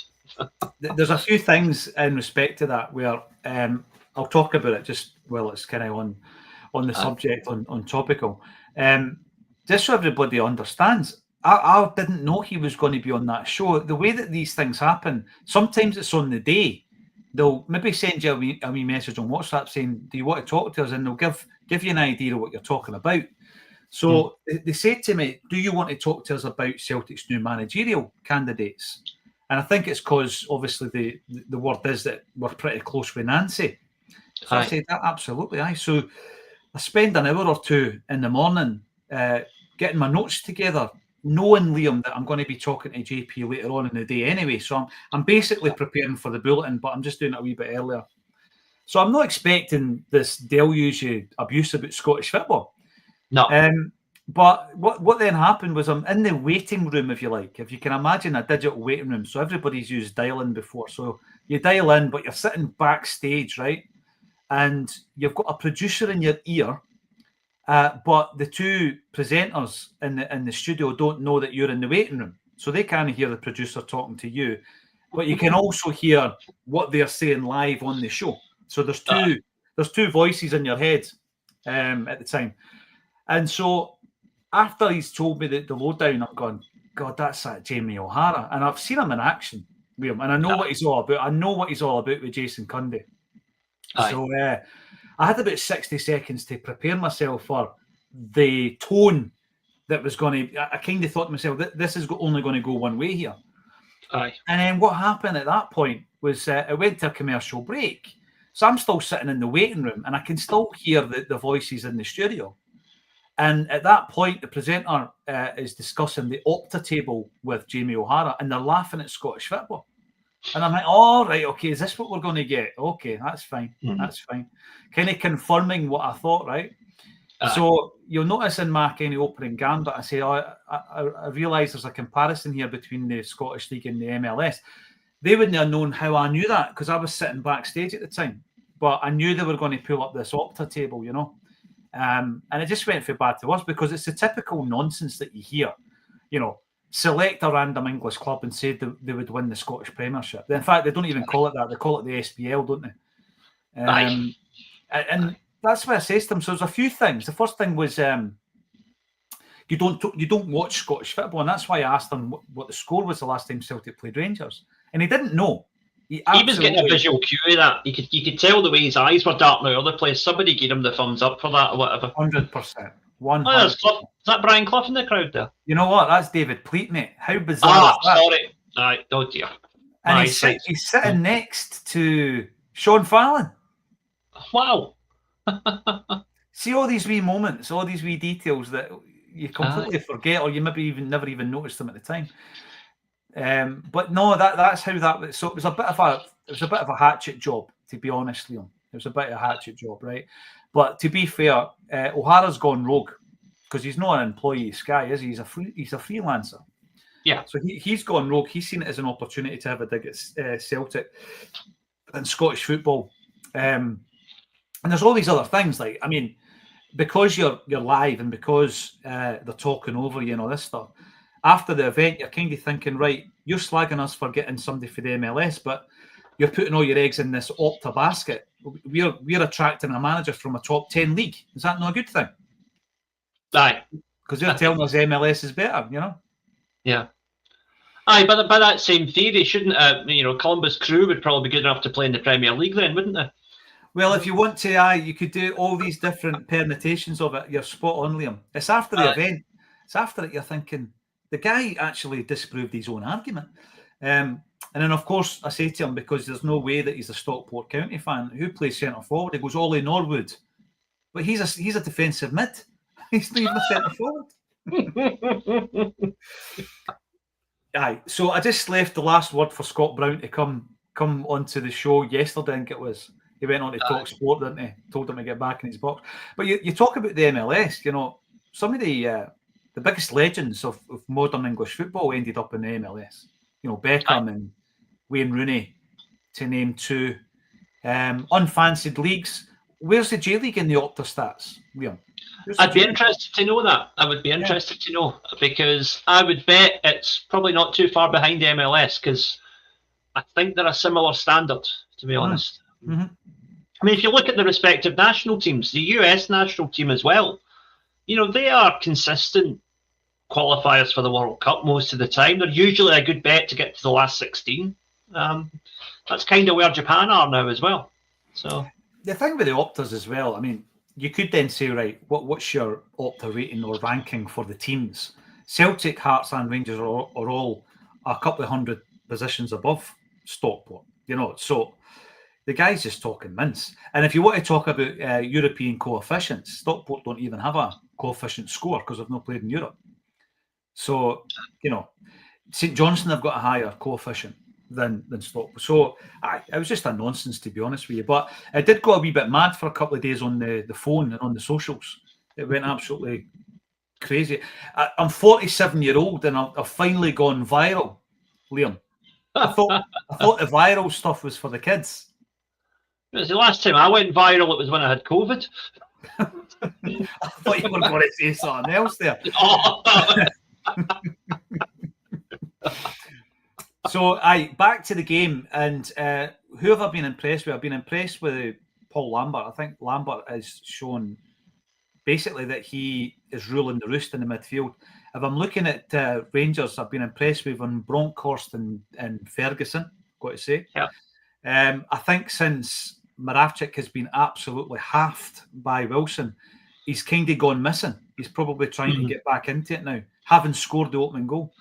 there's a few things in respect to that where I'll talk about it just while it's kind of on the subject, on topical. Just so everybody understands, I didn't know he was going to be on that show. The way that these things happen, sometimes it's on the day. They'll maybe send you a wee message on WhatsApp saying, "Do you want to talk to us?" And they'll give you an idea of what you're talking about. So they said to me, "Do you want to talk to us about Celtic's new managerial candidates?" And I think it's because obviously the word is that we're pretty close with Nancy. So I said, absolutely, aye. So I spend an hour or two in the morning getting my notes together, knowing, Liam, that I'm going to be talking to JP later on in the day anyway. So I'm basically preparing for the bulletin, but I'm just doing it a wee bit earlier. So I'm not expecting this deluge of abuse about Scottish football. No. But what then happened was I'm in the waiting room, if you like. If you can imagine a digital waiting room. So everybody's used dial-in before. So you dial in, but you're sitting backstage, right? And you've got a producer in your ear, but the two presenters in the studio don't know that you're in the waiting room. So they can't hear the producer talking to you. But you can also hear what they're saying live on the show. So there's two voices in your head at the time. And so after he's told me the lowdown, I'm going, God, that's that Jamie O'Hara. And I've seen him in action, Liam, and I know what he's all about. I know what he's all about with Jason Cundy. So I had about 60 seconds to prepare myself for the tone that was going to... I kind of thought to myself, this is only going to go one way here. Aye. And then what happened at that point was it went to a commercial break. So I'm still sitting in the waiting room and I can still hear the voices in the studio. And at that point, the presenter is discussing the Opta table with Jamie O'Hara and they're laughing at Scottish football. And I'm like, oh, right, okay, is this what we're going to get? Okay, that's fine. That's fine. Kind of confirming what I thought, right? So you'll notice in my kind of opening gambit, I say, I realise there's a comparison here between the Scottish League and the MLS. They wouldn't have known how I knew that because I was sitting backstage at the time. But I knew they were going to pull up this Opta table, you know. And it just went from bad to worse because it's the typical nonsense that you hear, you know. Select a random English club and said they would win the Scottish Premiership. In fact, they don't even call it that. They call it the SPL, don't they? And that's what I says to them. So there's a few things. The first thing was you don't watch Scottish football, and that's why I asked him what the score was the last time Celtic played Rangers, and he didn't know. He was getting a visual cue of that. You could tell the way his eyes were darting out of the place. Somebody gave him the thumbs up for that or whatever. 100%. 100%. Is that Brian Clough in the crowd there? You know what? That's David Pleat, mate. How bizarre is that? Sorry. Aye, oh dear. And he's sitting next to Sean Fallon. Wow. See all these wee moments, all these wee details that you completely forget, or you maybe never even noticed them at the time. But no, that's how that was. So it was a bit of a hatchet job, to be honest, Liam. It was a bit of a hatchet job, right? But to be fair, O'Hara's gone rogue because he's not an employee of Sky, is he? He's a freelancer. Yeah. So he's gone rogue. He's seen it as an opportunity to have a dig at Celtic and Scottish football. And there's all these other things, like, I mean, because you're live and because they're talking over you and all this stuff, after the event, you're kind of thinking, right, you're slagging us for getting somebody for the MLS, but you're putting all your eggs in this Opta basket. We're attracting a manager from a top 10 league. Is that not a good thing? Aye. Because they're telling us MLS is better, you know? Yeah. Aye, but by that same theory, shouldn't Columbus Crew would probably be good enough to play in the Premier League then, wouldn't they? Well, if you want to, you could do all these different permutations of it. You're spot on, Liam. It's after the event. It's after it you're thinking, the guy actually disproved his own argument. And then, of course, I say to him, because there's no way that he's a Stockport County fan, who plays centre forward? He goes, Ollie Norwood. But he's a defensive mid. He's not even a centre forward. Aye. So I just left the last word for Scott Brown to come onto the show yesterday, I think it was. He went on to Talk Sport, didn't he? Told him to get back in his box. But you talk about the MLS, you know, some of the biggest legends of modern English football ended up in the MLS. You know, Beckham and Wayne Rooney, to name two. Unfancied leagues. Where's the J League in the Opta stats, Liam? I'd be interested to know that. I would be interested to know, because I would bet it's probably not too far behind MLS, because I think they're a similar standard, to be honest. Mm-hmm. I mean, if you look at the respective national teams, the US national team as well, they are consistent qualifiers for the World Cup most of the time. They're usually a good bet to get to the last 16. That's kind of where Japan are now as well. So the thing with the Optas as well, I mean, you could then say, right, what's your Opta rating or ranking for the teams? Celtic, Hearts and Rangers are all a couple of hundred positions above Stockport, so the guy's just talking mince. And if you want to talk about European coefficients, Stockport don't even have a coefficient score because they've not played in Europe. So, St Johnstone have got a higher coefficient than Stockport. So, it was just a nonsense, to be honest with you. But it did go a wee bit mad for a couple of days on the phone and on the socials. It went absolutely crazy. I'm 47-year-old and I've finally gone viral, Liam. I thought the viral stuff was for the kids. It was the last time I went viral, it was when I had COVID. I thought you were going to say something else there. So, back to the game, and who have I been impressed with? I've been impressed with Paul Lambert. I think Lambert has shown basically that he is ruling the roost in the midfield. If I'm looking at Rangers, I've been impressed with Van Bronckhorst and Ferguson, got to say. Yeah. I think since Moravcik has been absolutely halved by Wilson, he's kind of gone missing. He's probably trying to get back into it now, having scored the opening goal.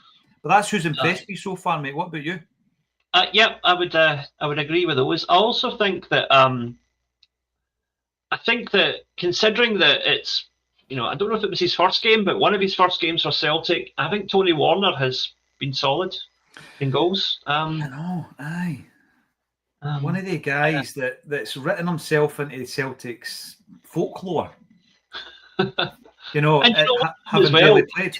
But that's who's impressed me so far, mate. What about you? Yeah, I would agree with those. I also think that considering that it's, I don't know if it was his first game, but one of his first games for Celtic, I think Tony Warner has been solid in goals. I know, aye. One of the guys that's written himself into Celtic's folklore. Having really played.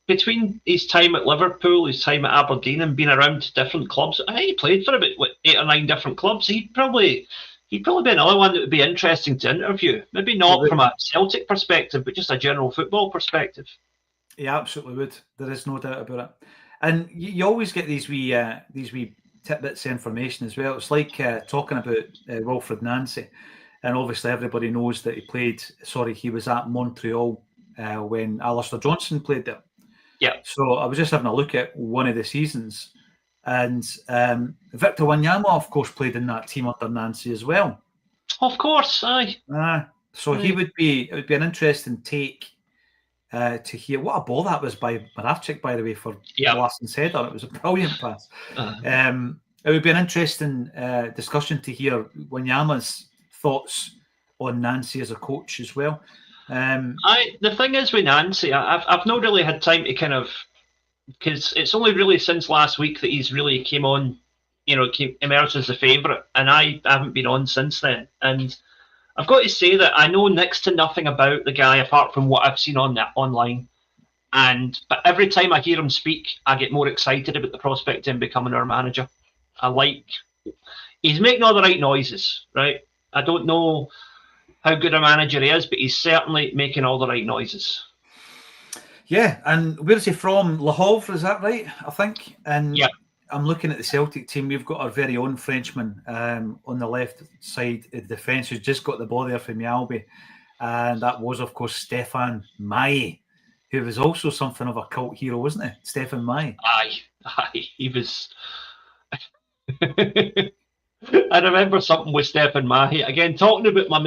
Between his time at Liverpool, his time at Aberdeen, and being around different clubs, I think he played for about 8 or 9 different clubs. He'd probably be another one that would be interesting to interview. Maybe not from a Celtic perspective, but just a general football perspective. He absolutely would. There is no doubt about it. And you always get these wee tidbits of information as well. It's like talking about Wilfred Nancy, and obviously everybody knows that he was at Montreal when Alistair Johnson played there. Yeah. So I was just having a look at one of the seasons, and Victor Wanyama, of course, played in that team under Nancy as well. Of course, aye. So it would be an interesting take to hear. What a ball that was by Moravcik, by the way, for Larsson's header. It was a brilliant pass. It would be an interesting discussion to hear Wanyama's thoughts on Nancy as a coach as well. The thing is with Nancy, I've not really had time to because it's only really since last week that he's really came on, emerged as a favourite, and I haven't been on since then. And I've got to say that I know next to nothing about the guy apart from what I've seen online. But every time I hear him speak, I get more excited about the prospect of him becoming our manager. He's making all the right noises, right? I don't know how good a manager he is, but he's certainly making all the right noises. Yeah, and where's he from? Le Havre, is that right? I think. And yeah. I'm looking at the Celtic team. We've got our very own Frenchman on the left side of the defence who's just got the ball there from Yalby. And that was, of course, Stéphane Maillet, who was also something of a cult hero, wasn't he? Stéphane Maillet. Aye, he was. I remember something with Stéphane Maillet. Again, talking about my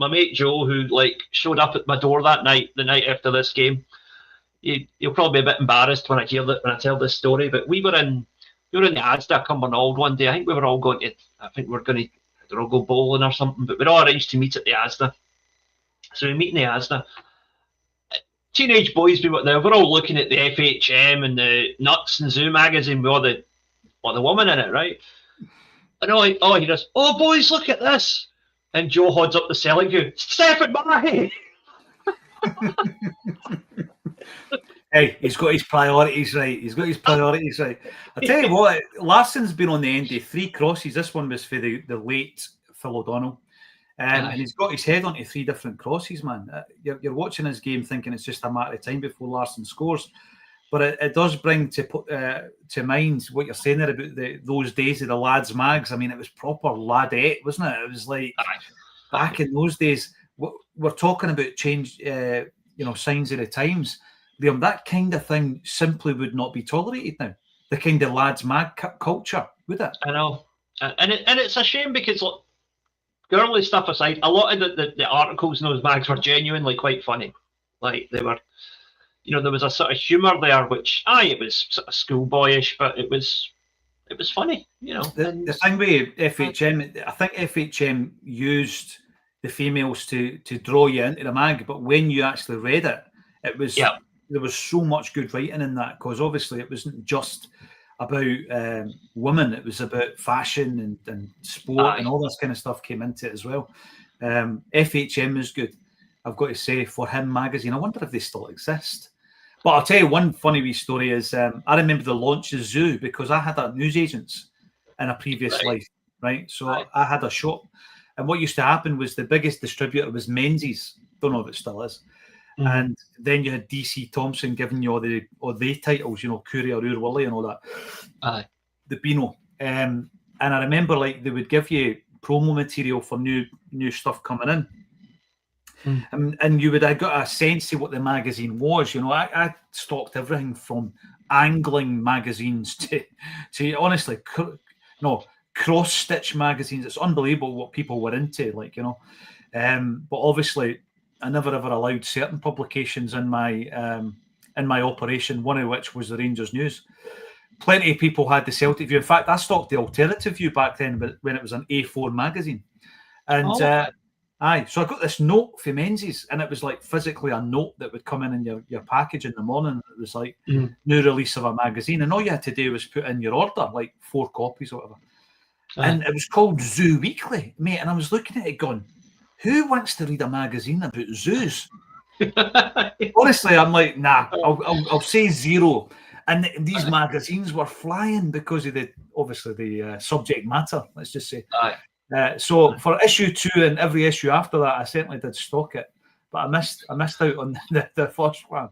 mate Joe, who showed up at my door that night, the night after this game. You'll probably be a bit embarrassed when I tell this story, but we were in the Asda Cumbernauld one day. I think we were all going to all go bowling or something, but we'd all arranged to meet at the Asda. So we meet in the Asda. Teenage boys, we were there. We're all looking at the FHM and the Nuts and Zoo magazine with all the woman in it, right? And he does, "Oh boys, look at this!" And Joe holds up the selling view. Stéphane Maillet. Hey, he's got his priorities right. I tell you what, Larsson's been on the end of 3 crosses. This one was for the late Phil O'Donnell. And he's got his head onto 3 different crosses, man. You're watching his game thinking it's just a matter of time before Larsson scores. But it does bring to mind what you're saying there about those days of the lads' mags. I mean, it was proper ladette, wasn't it? It was like back in those days. We're talking about change, signs of the times. Liam, that kind of thing simply would not be tolerated now. The kind of lads' mag culture, would it? I know, and it's a shame because, look, girly stuff aside, a lot of the articles in those mags were genuinely quite funny. Like they were. There was a sort of humour there, which it was sort of schoolboyish, but it was funny, The thing with FHM, I think FHM used the females to draw you into the mag, but when you actually read it, there was so much good writing in that, because obviously it wasn't just about women, it was about fashion and sport and all this kind of stuff came into it as well. FHM is good, I've got to say, for him magazine. I wonder if they still exist. But I'll tell you one funny wee story is I remember the launch of Zoo, because I had a newsagents in a previous life, right? So I had a shop, and what used to happen was the biggest distributor was Menzies. Don't know if it still is. Mm-hmm. And then you had DC Thompson giving you all the titles, Courier, Ur Willie and all that. The Beano. And I remember they would give you promo material for new stuff coming in. And you would have got a sense of what the magazine was. I stocked everything from angling magazines to honestly, cross-stitch magazines. It's unbelievable what people were into, but obviously I never ever allowed certain publications in my operation, one of which was the Rangers News. Plenty of people had the Celtic View. In fact, I stocked the Alternative View back then when it was an A4 magazine. And so I got this note from Menzies, and it was like physically a note that would come in your package in the morning. It was like new release of a magazine, and all you had to do was put in your order, like 4 copies or whatever. And it was called Zoo Weekly, mate. And I was looking at it going, who wants to read a magazine about zoos? Honestly, I'm like, nah, I'll say zero. And these magazines were flying because of the subject matter, let's just say. So for issue 2 and every issue after that, I certainly did stock it, but I missed out on the first one,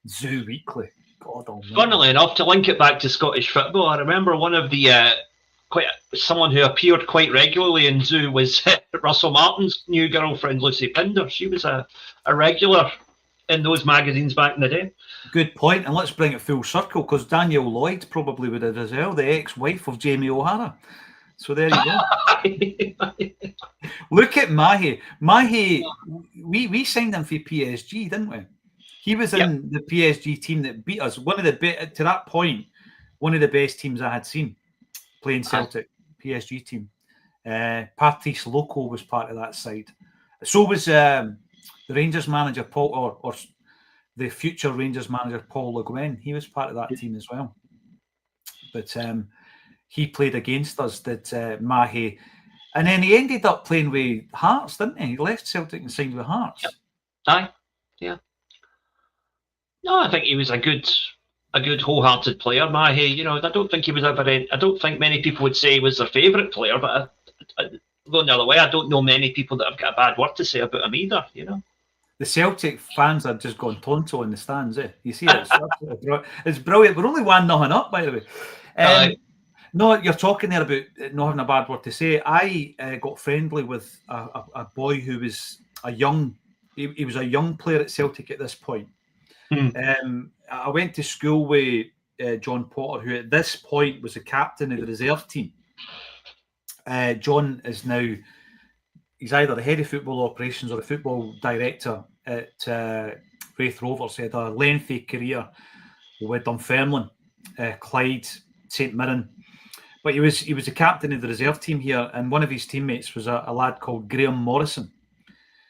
Zoo Weekly. God almighty. Funnily enough, to link it back to Scottish football, I remember one of the someone who appeared quite regularly in Zoo was Russell Martin's new girlfriend, Lucy Pinder. She was a regular in those magazines back in the day. Good point, and let's bring it full circle, because Danielle Lloyd probably would have as well, the ex-wife of Jamie O'Hara. So there you go. Look at Mahe. We signed him for PSG, didn't we? He was in the PSG team that beat us. To that point, one of the best teams I had seen playing Celtic, PSG team. Patrice Loco was part of that side. So was the Rangers manager Paul, or the future Rangers manager Paul Le Guen. He was part of that team as well. But he played against us, did Mahe. And then he ended up playing with Hearts, didn't he? He left Celtic and signed with Hearts. Yeah. No, I think he was a good wholehearted player, Mahe. I don't think he was ever I don't think many people would say he was their favourite player, but going the other way, I don't know many people that have got a bad word to say about him either, The Celtic fans are just going tonto in the stands, eh? You see it? It's brilliant. We're only 1-0 up, by the way. No, you're talking there about not having a bad word to say. I got friendly with a boy who was he was a young player at Celtic at this point. I went to school with John Potter, who at this point was the captain of the reserve team. John is now, he's either the head of football operations or the football director at Wraith Rovers. He had a lengthy career with Dunfermline, Clyde, St Mirren. But he was the captain of the reserve team here, and one of his teammates was a lad called Graham Morrison,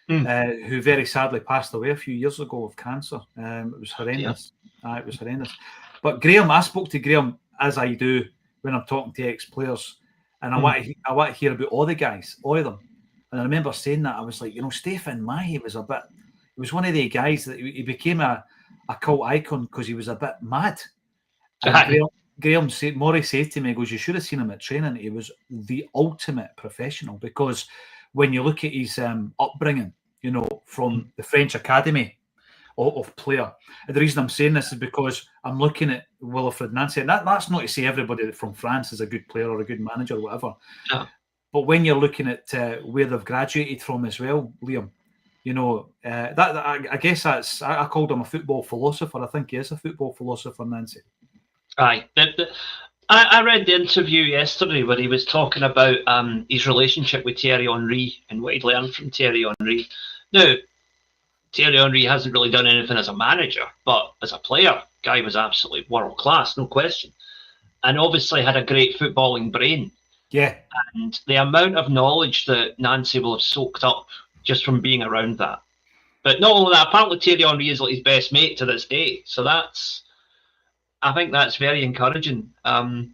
who very sadly passed away a few years ago of cancer. It was horrendous. It was horrendous. But Graham, I spoke to Graham, as I do when I'm talking to ex-players, and I want to hear about all the guys, all of them. And I remember saying that, I was like, Stephen Mahe was he was one of the guys that he became a cult icon because he was a bit mad. Graham Murray said to me, he goes, you should have seen him at training. He was the ultimate professional, because when you look at his upbringing, from the French academy of player. And the reason I'm saying this is because I'm looking at Wilfried Nancy, and that's not to say everybody from France is a good player or a good manager or whatever. No. But when you're looking at where they've graduated from as well, Liam, I guess I called him a football philosopher. I think he is a football philosopher, Nancy. Aye. I read the interview yesterday where he was talking about his relationship with Thierry Henry and what he'd learned from Thierry Henry. Now, Thierry Henry hasn't really done anything as a manager, but as a player, guy was absolutely world class, no question. And obviously had a great footballing brain. Yeah. And the amount of knowledge that Nancy will have soaked up just from being around that. But not only that, apparently Thierry Henry is like his best mate to this day. So I think that's very encouraging. I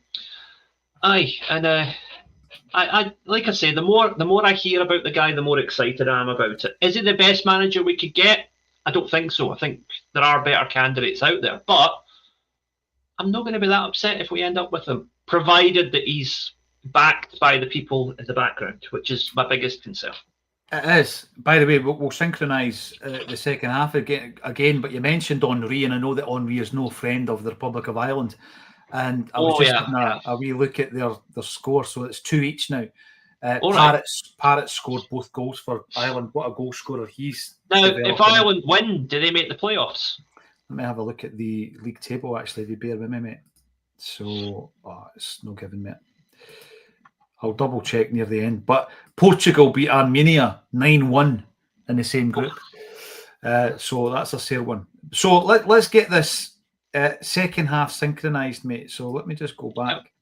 like I say, the more I hear about the guy, the more excited I am about it. Is he the best manager we could get? I don't think so. I think there are better candidates out there, but I'm not going to be that upset if we end up with him, provided that he's backed by the people in the background, which is my biggest concern. It is. By the way, we'll synchronise the second half again. But you mentioned Henry, and I know that Henry is no friend of the Republic of Ireland. And I was having a wee look at their score. So it's 2 each now. Parrots scored both goals for Ireland. What a goal scorer he's. Now, if Ireland win, do they make the playoffs? Let me have a look at the league table, actually. If you bear with me, mate. So, it's no giving me it. I'll double check near the end. But Portugal beat Armenia 9-1 in the same group. So that's a fair one. So let's get this second half synchronised, mate. So let me just go back.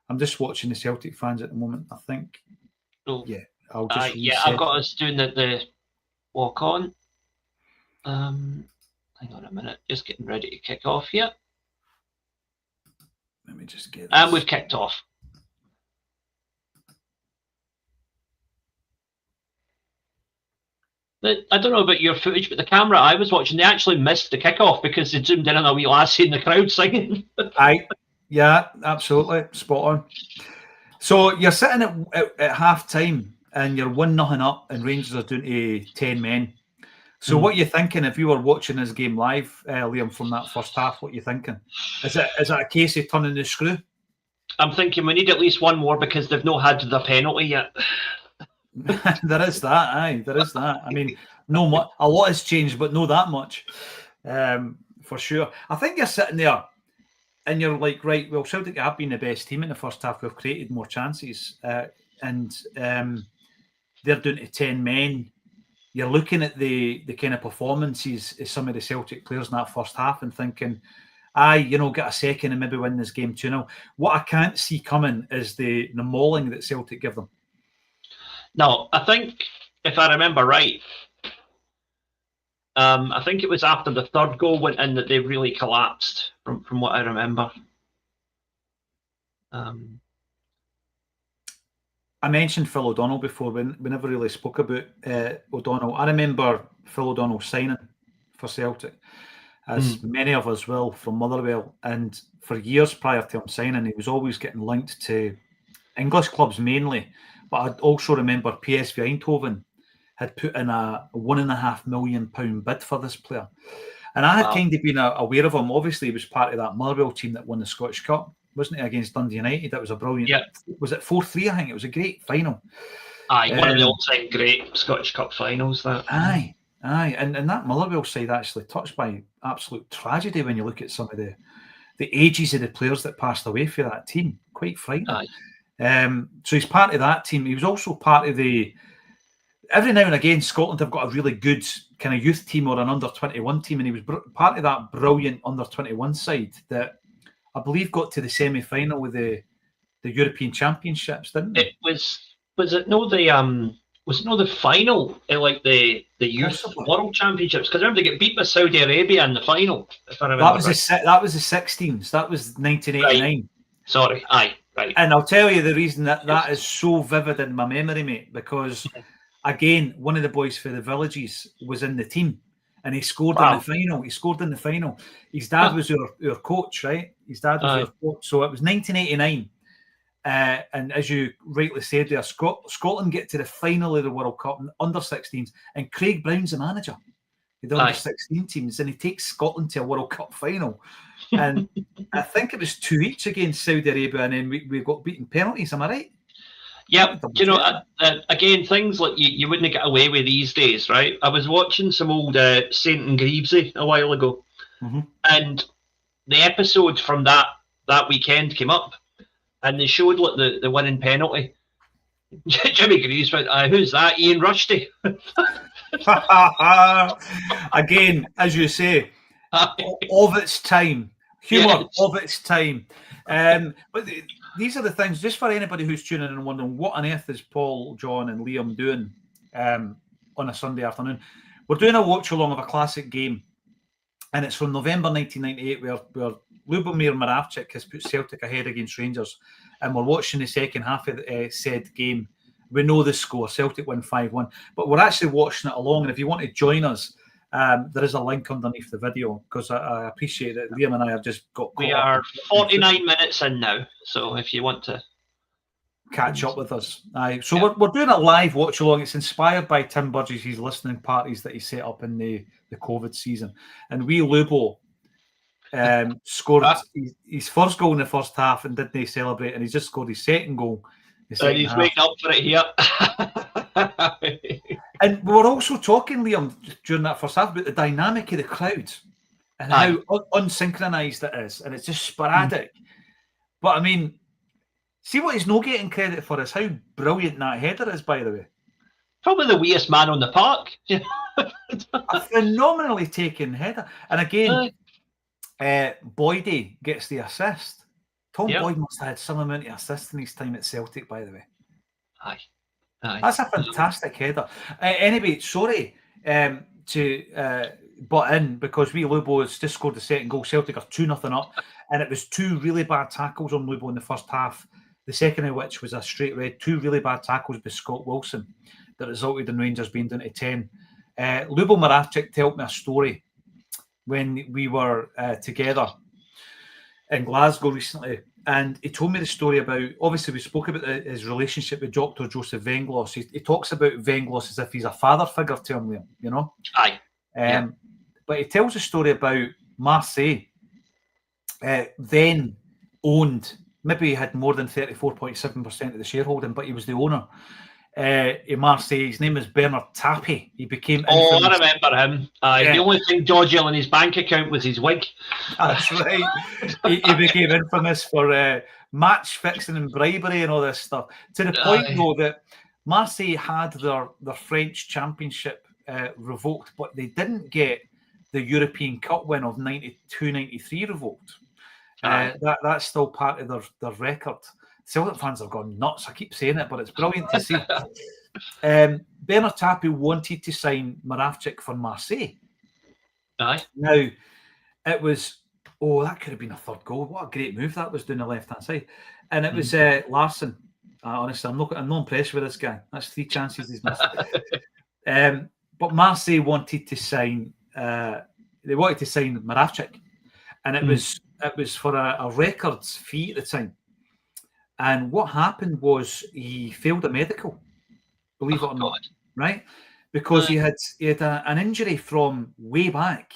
I'm just watching the Celtic fans at the moment. I think. I'll just I've got us doing the walk on. Hang on a minute. Just getting ready to kick off here. Let me just get this. And we've kicked off. I don't know about your footage, but the camera I was watching, they actually missed the kickoff because they zoomed in on a wee lassie in the crowd singing. Yeah, absolutely. Spot on. So you're sitting at half time and you're 1-0 up and Rangers are doing to 10 men. So what are you thinking if you were watching this game live, Liam, from that first half? What are you thinking? Is it a case of turning the screw? I'm thinking we need at least one more because they've not had the penalty yet. There is that, there is that. I mean, a lot has changed, but not that much, for sure. I think you're sitting there and you're like, right, well, Celtic have been the best team in the first half. We've created more chances, and they're doing to 10 men. You're looking at the kind of performances of some of the Celtic players in that first half and thinking, get a second and maybe win this game 2-0. What I can't see coming is the mauling that Celtic give them. No, I think, if I remember right, I think it was after the third goal went in that they really collapsed, from what I remember. I mentioned Phil O'Donnell before. We never really spoke about O'Donnell. I remember Phil O'Donnell signing for Celtic, as many of us will, from Motherwell. And for years prior to him signing, he was always getting linked to English clubs mainly. But I also remember PSV Eindhoven had put in a £1.5 million bid for this player. And I had kind of been aware of him. Obviously, he was part of that Motherwell team that won the Scottish Cup, wasn't he, against Dundee United? That was a brilliant... Yeah. Was it 4-3, I think? It was a great final. One of the all-time great Scottish Cup finals, that. Aye. And that Motherwell side actually touched by absolute tragedy when you look at some of the ages of the players that passed away for that team. Quite frightening. So he's part of that team. He was also part of every now and again, Scotland have got a really good kind of youth team or an under-21 team, and he was part of that brilliant under-21 side that I believe got to the semi-final with the European Championships, didn't it? Was it no the final in like the youth World Championships? Because I remember they get beat by Saudi Arabia in the final. If I remember that was the 16s. That was 1989. Right. Sorry, right. And I'll tell you the reason that is so vivid in my memory, mate, because again, one of the boys for the Villages was in the team and he scored in the final. He scored in the final. His dad was our coach, right? His dad was our coach. So it was 1989. And as you rightly said there, Scotland get to the final of the World Cup under 16s and Craig Brown's the manager. He did under 16 teams, and he takes Scotland to a World Cup final. And I think it was 2 each against Saudi Arabia, and then we got beaten penalties. Am I right? Yep. You know, again, things like you wouldn't get away with these days, right? I was watching some old Saint and Greavesy a while ago, and the episode from that weekend came up, and they showed like the winning penalty. Jimmy Greaves went, "Who's that? Ian Rushdie." Again, as you say, of its time, humour of its time. But these are the things, just for anybody who's tuning in and wondering what on earth is Paul, John, and Liam doing on a Sunday afternoon. We're doing a watch along of a classic game, and it's from November 1998, where Lubomir Moravcik has put Celtic ahead against Rangers, and we're watching the second half of said game. We know the score. Celtic win 5-1, but we're actually watching it along. And if you want to join us, there is a link underneath the video, because I appreciate that Liam and I have just got. We are 49 minutes in now, so if you want to catch up with us, so we're doing a live watch along. It's inspired by Tim Burgess' listening parties that he set up in the COVID season, and wee Lubo scored his first goal in the first half and didn't celebrate, and he's just scored his second goal. And he's waking up for it here. And we were also talking, Liam, during that first half about the dynamic of the crowd and how unsynchronised it is, and it's just sporadic. But I mean, see what he's not getting credit for is how brilliant that header is, by the way. Probably the weakest man on the park. A phenomenally taken header. And again, Boydie gets the assist. Tom Boyd must have had some amount of assists in his time at Celtic, by the way. Aye. That's a fantastic header. Anyway, sorry to butt in, because wee Lubo has just scored the second goal. Celtic are 2-0 up, and it was 2 really bad tackles on Lubo in the first half, the second of which was a straight red. 2 really bad tackles by Scott Wilson that resulted in Rangers being down to 10. Lubo Moravcik told me a story when we were together in Glasgow recently, and he told me the story about, obviously we spoke about his relationship with Dr. Joseph Venglos. He talks about Venglos as if he's a father figure to him, Liam, you know? Aye. But he tells a story about Marseille, then owned, maybe he had more than 34.7% of the shareholding, but he was the owner in Marseille. His name is Bernard Tapie. He became infamous. I remember him. The only thing dodgy in his bank account was his wig. That's right. he became infamous for match fixing and bribery and all this stuff, to the point though that Marseille had their French championship revoked, but they didn't get the European Cup win of 92-93 revoked. That's still part of their record. Celtic fans have gone nuts. I keep saying it, but it's brilliant to see. Bernard Tapie wanted to sign Moravcik for Marseille. Now, it was, that could have been a third goal. What a great move that was down the left-hand side. And it was Larsson. Honestly, I'm not impressed with this guy. That's 3 chances he's missed. But Marseille wanted to sign, Moravcik. And it was for a records fee at the time. And what happened was he failed a medical, believe it or not, right? Because he had an injury from way back,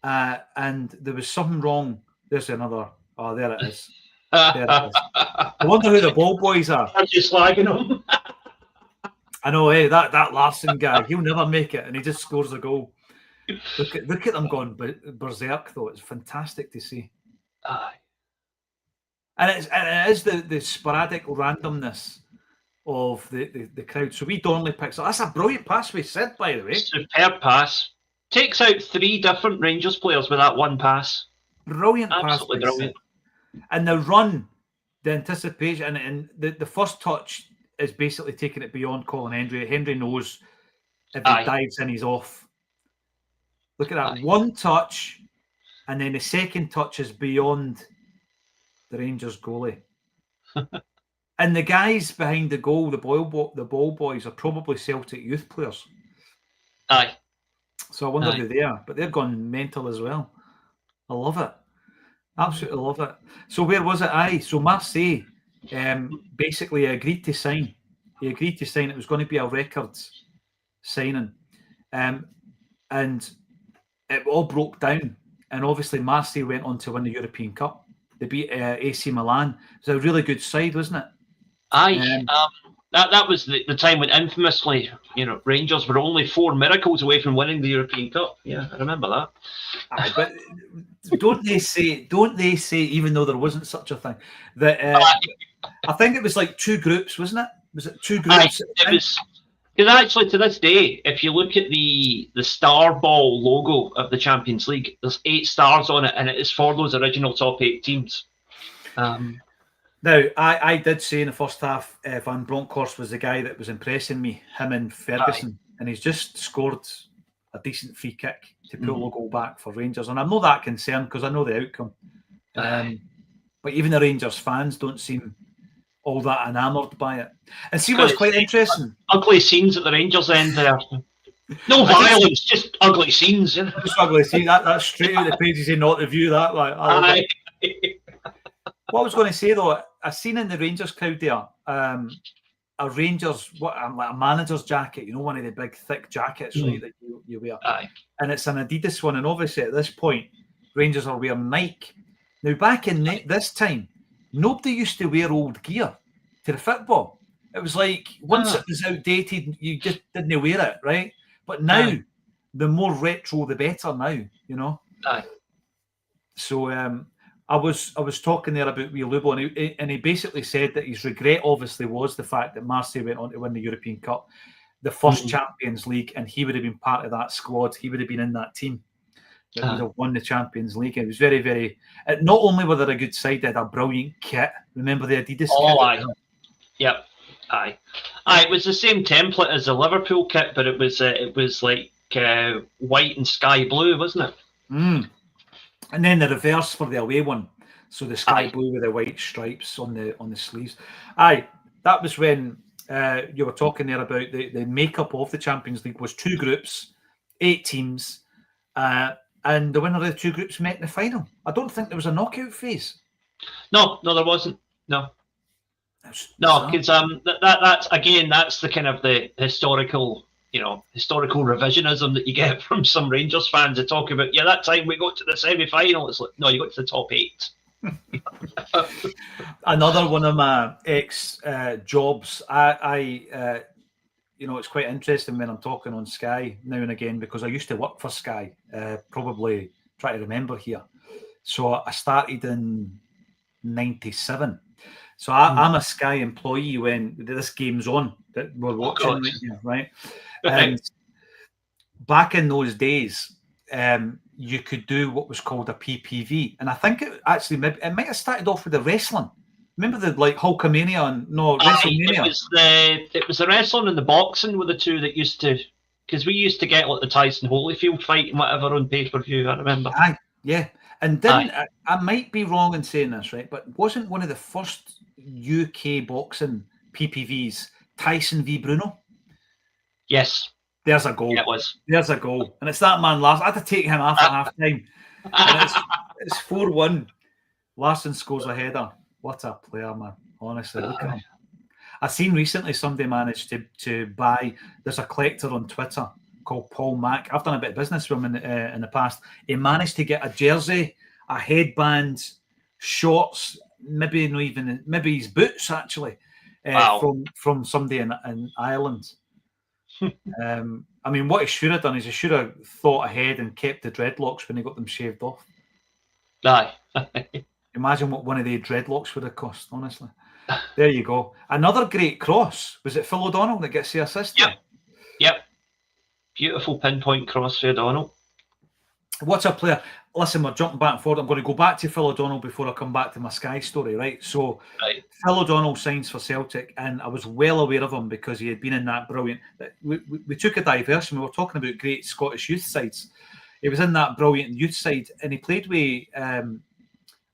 and there was something wrong. There's another. Oh, there it is. There it is. I wonder who the ball boys are. I'm just slagging him. I know, that Larsson guy, he'll never make it, and he just scores a goal. Look at them going berserk, though. It's fantastic to see. Aye. And it is the sporadic randomness of the crowd. So Donnelly picks up. That's a brilliant pass we said, by the way. Superb pass. Takes out 3 different Rangers players with that one pass. Brilliant Absolutely pass. Brilliant. And the run, the anticipation, and the first touch is basically taking it beyond Colin Hendry. Hendry knows if he dives in, he's off. Look at that. One touch, and then the second touch is beyond the Rangers goalie. And the guys behind the goal, the ball boys, are probably Celtic youth players. Aye. So I wonder who they are, but they've gone mental as well. I love it. Absolutely love it. So where was it? So Marseille basically agreed to sign. He agreed to sign. It was going to be a records signing. And it all broke down. And obviously Marseille went on to win the European Cup. They beat AC Milan. It was a really good side, wasn't it? Aye. That was the time when infamously, Rangers were only 4 miracles away from winning the European Cup. Yeah, I remember that. Aye, but don't they say, even though there wasn't such a thing, that I think it was like 2 groups, wasn't it? Was it 2 groups? Aye, it was. Because actually, to this day, if you look at the star ball logo of the Champions League, there's 8 stars on it, and it is for those original top 8 teams. Now, I did say in the first half, Van Bronckhorst was the guy that was impressing me, him and Ferguson, and he's just scored a decent free kick to pull a goal back for Rangers, and I'm not that concerned because I know the outcome. But even the Rangers fans don't seem all that enamoured by it. And see what's quite interesting. Ugly scenes at the Rangers end there. No violence, just ugly scenes. Just ugly scenes. That's straight out the pages in Not the View. That like. What I was going to say though, I seen in the Rangers crowd there a Rangers, like a manager's jacket, one of the big thick jackets, right, that you wear. Aye. And it's an Adidas one, and obviously at this point, Rangers are wearing Nike. Now back in this time, nobody used to wear old gear to the football. It was like once it was outdated, you just didn't wear it, right? But now, the more retro, the better. Now, Aye. So I was talking there about wee Lubo, and he basically said that his regret obviously was the fact that Marseille went on to win the European Cup, the first Champions League, and he would have been part of that squad. He would have been in that team that would have won the Champions League. It was very, very. Not only were they a good side, they had a brilliant kit. Remember the Adidas kit? Aye. Yep. Aye. It was the same template as the Liverpool kit, but it was like white and sky blue, wasn't it? And then the reverse for the away one, so the sky blue with the white stripes on the sleeves. Aye, that was when you were talking there about the makeup of the Champions League was 2 groups, 8 teams, and the winner of the 2 groups met in the final. I don't think there was a knockout phase. No, there wasn't. No, because that's again, that's the kind of the historical revisionism that you get from some Rangers fans. They talk about, that time we got to the semi-final. It's like, no, you got to the top 8. Another one of my ex-jobs, it's quite interesting when I'm talking on Sky now and again, because I used to work for Sky, probably try to remember here. So I started in 97. So I'm a Sky employee when this game's on that we're watching right? And back in those days, you could do what was called a PPV, and I think it might have started off with the wrestling. Remember the Hulkamania and WrestleMania? It was the wrestling and the boxing were the 2 that used to, because we used to get like the Tyson Holyfield fight and whatever on pay-per-view. I remember. Yeah, and I might be wrong in saying this, right? But wasn't one of the first UK boxing PPVs Tyson v Bruno? Yes. There's a goal. Yeah, it was. There's a goal. And it's that man Larson. I had to take him off at half time. And it's 4-1. Larson scores a header. What a player, man. Honestly, look at him. I seen recently somebody managed to buy, there's a collector on Twitter called Paul Mack. I've done a bit of business with him in the past. He managed to get a jersey, a headband, shorts, maybe his boots actually, from somebody in Ireland. I mean, what he should have done is he should have thought ahead and kept the dreadlocks when he got them shaved off. Aye. Imagine what one of the dreadlocks would have cost, honestly. There you go. Another great cross. Was it Phil O'Donnell that gets the assist? Yep. Beautiful pinpoint cross for O'Donnell. What's a player? Listen, we're jumping back and forward. I'm going to go back to Phil O'Donnell before I come back to my Sky story, right? So, Phil O'Donnell signs for Celtic, and I was well aware of him because he had been in that brilliant. We took a diversion. We were talking about great Scottish youth sides. He was in that brilliant youth side, and he played with.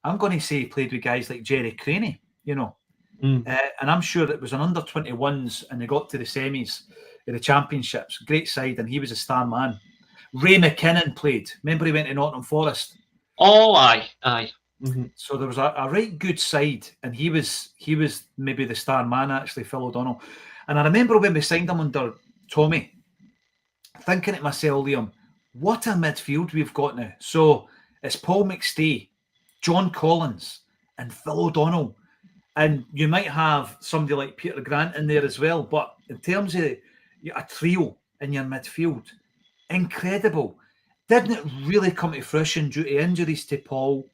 I'm going to say he played with guys like Jerry Craney, and I'm sure it was an under-21s, and they got to the semis of the championships. Great side, and he was a star man. Ray McKinnon played. Remember, he went to Nottingham Forest. Oh, aye. Mm-hmm. So there was a right good side, and he was maybe the star man actually, Phil O'Donnell. And I remember when we signed him under Tommy, thinking to myself, Liam, what a midfield we've got now. So it's Paul McStay, John Collins, and Phil O'Donnell. And you might have somebody like Peter Grant in there as well. But in terms of a trio in your midfield, incredible. Didn't it really come to fruition due to injuries to Paul,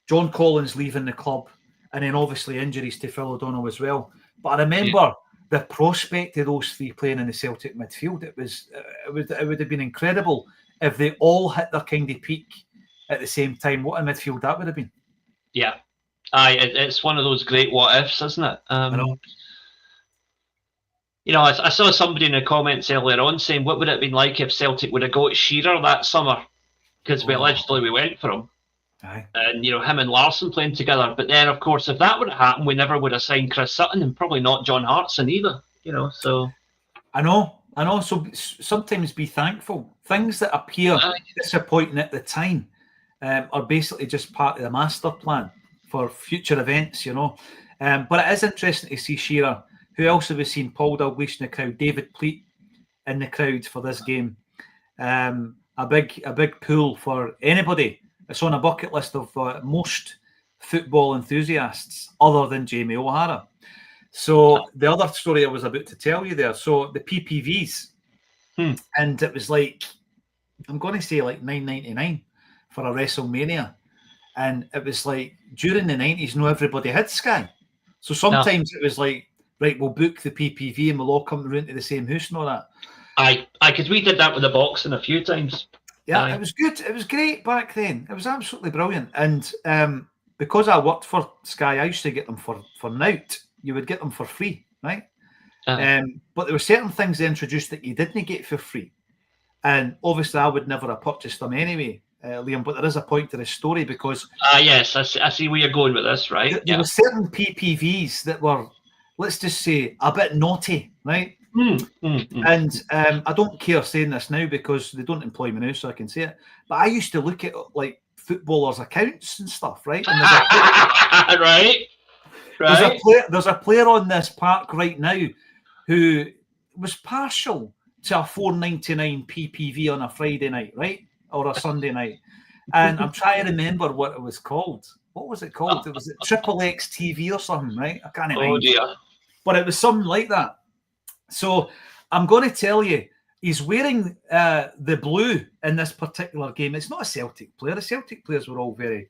John Collins leaving the club, and then obviously injuries to Phil O'Donnell as well. But I remember the prospect of those three playing in the Celtic midfield. It would have been incredible if they all hit their kind of peak at the same time. What a midfield that would have been. Yeah. It's one of those great what ifs, isn't it? I know. You know, I saw somebody in the comments earlier on saying, what would it have been like if Celtic would have got Shearer that summer? Because allegedly we went for him. Aye. And, you know, him and Larsson playing together. But then, of course, if that would have happened, we never would have signed Chris Sutton and probably not John Hartson either, you know, so... I know. So sometimes be thankful. Things that appear disappointing at the time are basically just part of the master plan for future events, you know. But it is interesting to see Shearer. Who else have we seen? Paul Dalglish in the crowd, David Pleat in the crowd for this game. A big pull for anybody. It's on a bucket list of most football enthusiasts other than Jamie O'Hara. So the other story I was about to tell you there. So the PPVs, and it was like, I'm going to say like $9.99 for a WrestleMania. And it was like during the 90s, no everybody had Sky. So sometimes it was like, right, we'll book the PPV and we'll all come round to the same house and all that. Aye, because we did that with the boxing a few times. Yeah, It was good. It was great back then. It was absolutely brilliant. And because I worked for Sky, I used to get them for nout. You would get them for free, right? But there were certain things they introduced that you didn't get for free. And obviously I would never have purchased them anyway, Liam, but there is a point to this story because... yes, I see where you're going with this, right? There were certain PPVs that were, let's just say, a bit naughty, right? And I don't care saying this now because they don't employ me now, so I can say it. But I used to look at like footballers' accounts and stuff, right? And there's a player on this park right now who was partial to a $4.99 PPV on a Friday night, right, or a Sunday night. And I'm trying to remember what it was called. What was it called? It was Triple X TV or something, right? I can't remember. Oh dear! But it was something like that. So I'm going to tell you, he's wearing the blue in this particular game. It's not a Celtic player. The Celtic players were all very,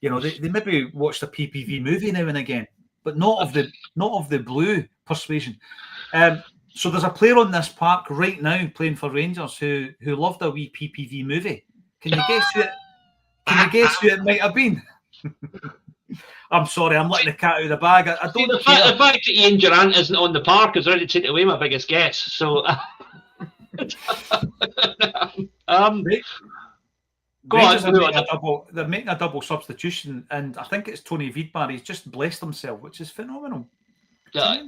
you know, they maybe watched a PPV movie now and again, but not of the blue persuasion. So there's a player on this park right now playing for Rangers who loved a wee PPV movie. Can you guess who it? Can you guess who it might have been? I'm sorry, I'm letting the cat out of the bag. I don't the fact that Ian Durant isn't on the park has already taken away my biggest guess. So, go on. They're making a double substitution, and I think it's Tony Wiedmar. He's just blessed himself, which is phenomenal. Yeah.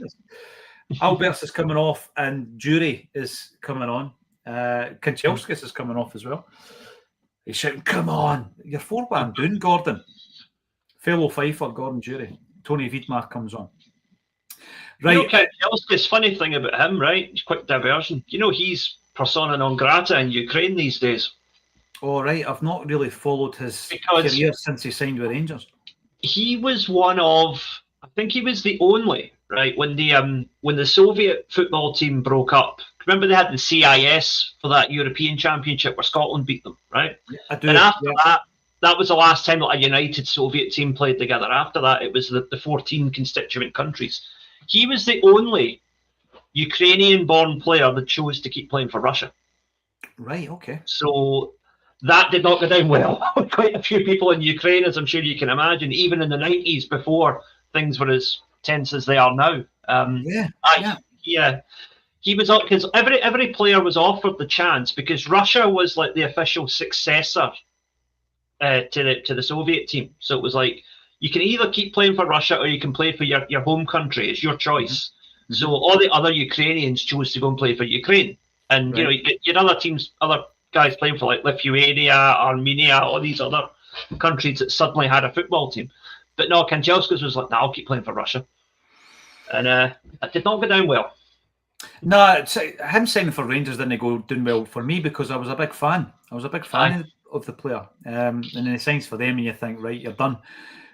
Alberts is coming off, and Jury is coming on. Kanchelskis is coming off as well. He's shouting, "Come on, you're 4-1 down, Gordon." Fellow Pfeiffer, Gordon Jury. Tony Wiedmar comes on. Right. You know, Kanchelskis, funny thing about him, right? Quick diversion. You know, he's persona non grata in Ukraine these days. Oh, right. I've not really followed his career since he signed with Rangers. He was one of, I think he was the only, right, when the Soviet football team broke up. Remember they had the CIS for that European Championship where Scotland beat them, right? Yeah, I do. And after that was the last time that a united Soviet team played together. After that, it was the 14 constituent countries. He was the only Ukrainian-born player that chose to keep playing for Russia. Right, okay. So that did not go down well with quite a few people in Ukraine, as I'm sure you can imagine, even in the 90s before things were as tense as they are now. He was up because every player was offered the chance because Russia was like the official successor to the Soviet team. So it was like you can either keep playing for Russia or you can play for your home country. It's your choice. Mm-hmm. So all the other Ukrainians chose to go and play for Ukraine, and you know you had other teams, other guys playing for like Lithuania, Armenia, all these other countries that suddenly had a football team. But no, Kanchelskis was like, "No, I'll keep playing for Russia," and it did not go down well. No, him signing for Rangers didn't go doing well for me because I was a big fan. I was a big fan of the player. And then he signs for them and you think, right, you're done.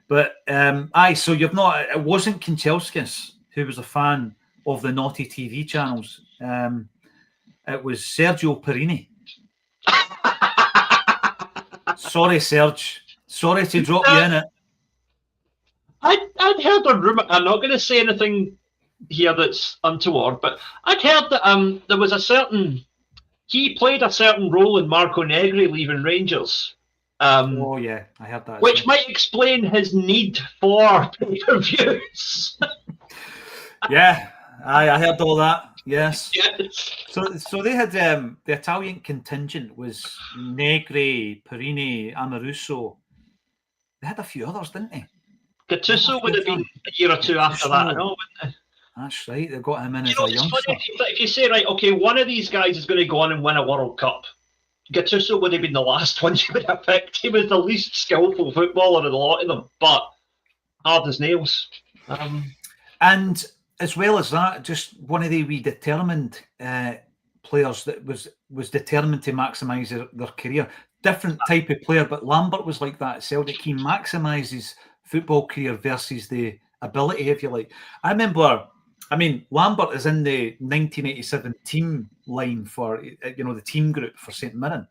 But, so you've not, it wasn't Kinchelskis who was a fan of the naughty TV channels. It was Sergio Perini. Sorry, Serge. Sorry to drop you in it. I'd heard a rumour. I'm not going to say anything here that's untoward, but I'd heard that there was a certain. He played a certain role in Marco Negri leaving Rangers. Oh yeah, I heard that. Which might explain his need for pay-per-views. Yeah, I heard all that. Yes. Yes. So they had the Italian contingent was Negri, Perini, Amoruso. They had a few others, didn't they? Gattuso would have been a year or two after that, I know, wouldn't they? That's right. They got him in as a youngster. If you say, right, okay, one of these guys is going to go on and win a World Cup, Gattuso would have been the last one you would have picked. He was the least skillful footballer of the lot of them, but hard as nails. And as well as that, just one of the wee determined players that was determined to maximise their career. Different type of player, but Lambert was like that at Celtic. He maximises football career versus the ability, if you like. I remember, Lambert is in the 1987 team line for, the team group for St Mirren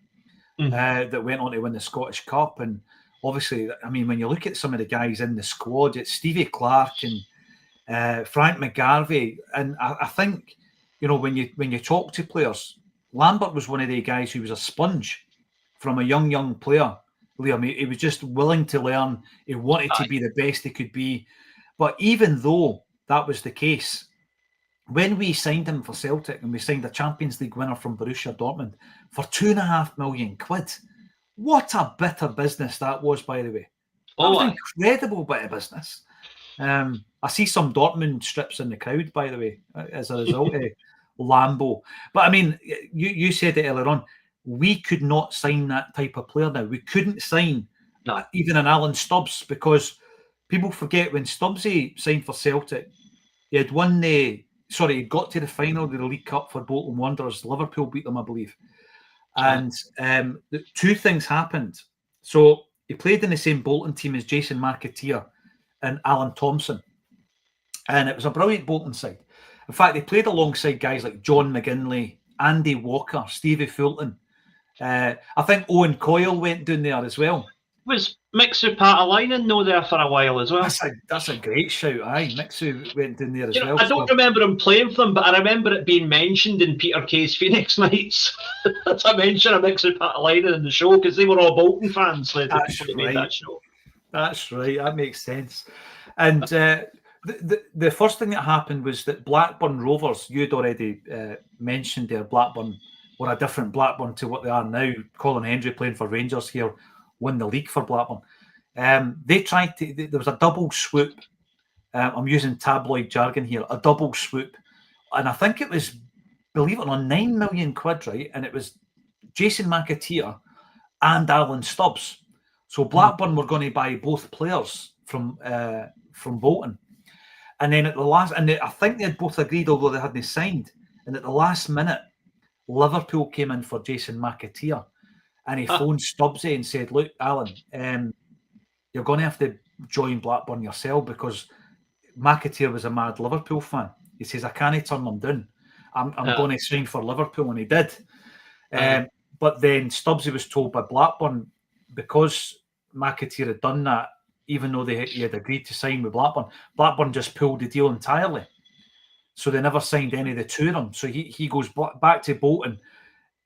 that went on to win the Scottish Cup. And obviously, when you look at some of the guys in the squad, it's Stevie Clark and Frank McGarvey. And I think, when you talk to players, Lambert was one of the guys who was a sponge from a young player. Liam, he was just willing to learn. He wanted to be the best he could be. But even though that was the case, when we signed him for Celtic and we signed a Champions League winner from Borussia Dortmund for £2.5 million, what a bit of business that was, by the way. That was an incredible bit of business. I see some Dortmund strips in the crowd, by the way, as a result of Lambo. But you said it earlier on. We could not sign that type of player now. We couldn't sign even an Alan Stubbs, because people forget when Stubbsy signed for Celtic, he had he got to the final of the League Cup for Bolton Wanderers. Liverpool beat them, I believe. And two things happened. So he played in the same Bolton team as Jason McAteer and Alan Thompson. And it was a brilliant Bolton side. In fact, they played alongside guys like John McGinley, Andy Walker, Stevie Fulton. I think Owen Coyle went down there as well. Was Mixu Patalainen there for a while as well? That's a great shout. Aye, Mixu went down there as well. I don't remember him playing for them, but I remember it being mentioned in Peter Kay's Phoenix Nights. That's a mention of Mixu Patalainen in the show, because they were all Bolton fans. That's right. That show. That's right. That makes sense. And the first thing that happened was that Blackburn Rovers, you'd already mentioned there, Blackburn were a different Blackburn to what they are now. Colin Hendry playing for Rangers here won the league for Blackburn. They tried to. There was a double swoop. I'm using tabloid jargon here. A double swoop, and I think it was, believe it or not, £9 million, right? And it was Jason McAteer and Alan Stubbs. So Blackburn were going to buy both players from Bolton, and then at the last, and I think they had both agreed, although they hadn't signed. And at the last minute, Liverpool came in for Jason McAteer, and he phoned Stubbsy and said, "Look, Alan, you're going to have to join Blackburn yourself, because McAteer was a mad Liverpool fan." He says, "I can't turn them down. I'm going to sign for Liverpool," and he did. But then Stubbsy was told by Blackburn, because McAteer had done that, even though he had agreed to sign with Blackburn, Blackburn just pulled the deal entirely. So they never signed any of the two of them. So he goes back to Bolton.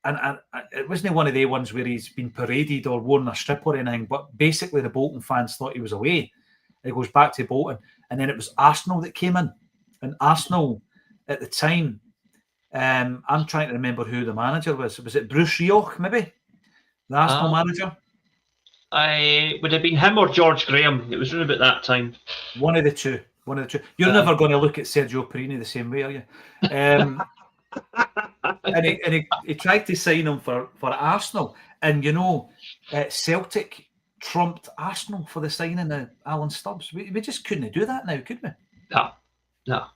And it wasn't one of the ones where he's been paraded or worn a strip or anything, but basically the Bolton fans thought he was away. He goes back to Bolton. And then it was Arsenal that came in. And Arsenal, at the time, I'm trying to remember who the manager was. Was it Bruce Rioch, maybe? The Arsenal manager? I would have been him or George Graham. It was around about that time. One of the two. You're never going to look at Sergio Perini the same way, are you? And he tried to sign him for Arsenal. And, Celtic trumped Arsenal for the signing of Alan Stubbs. We just couldn't do that now, could we? No.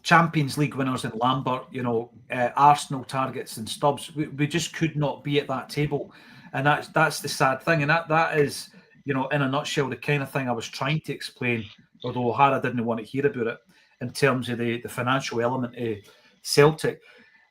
Champions League winners in Lambert, Arsenal targets and Stubbs. We just could not be at that table, and that's the sad thing. And that is, in a nutshell, the kind of thing I was trying to explain. Although O'Hara didn't want to hear about it in terms of the financial element of Celtic.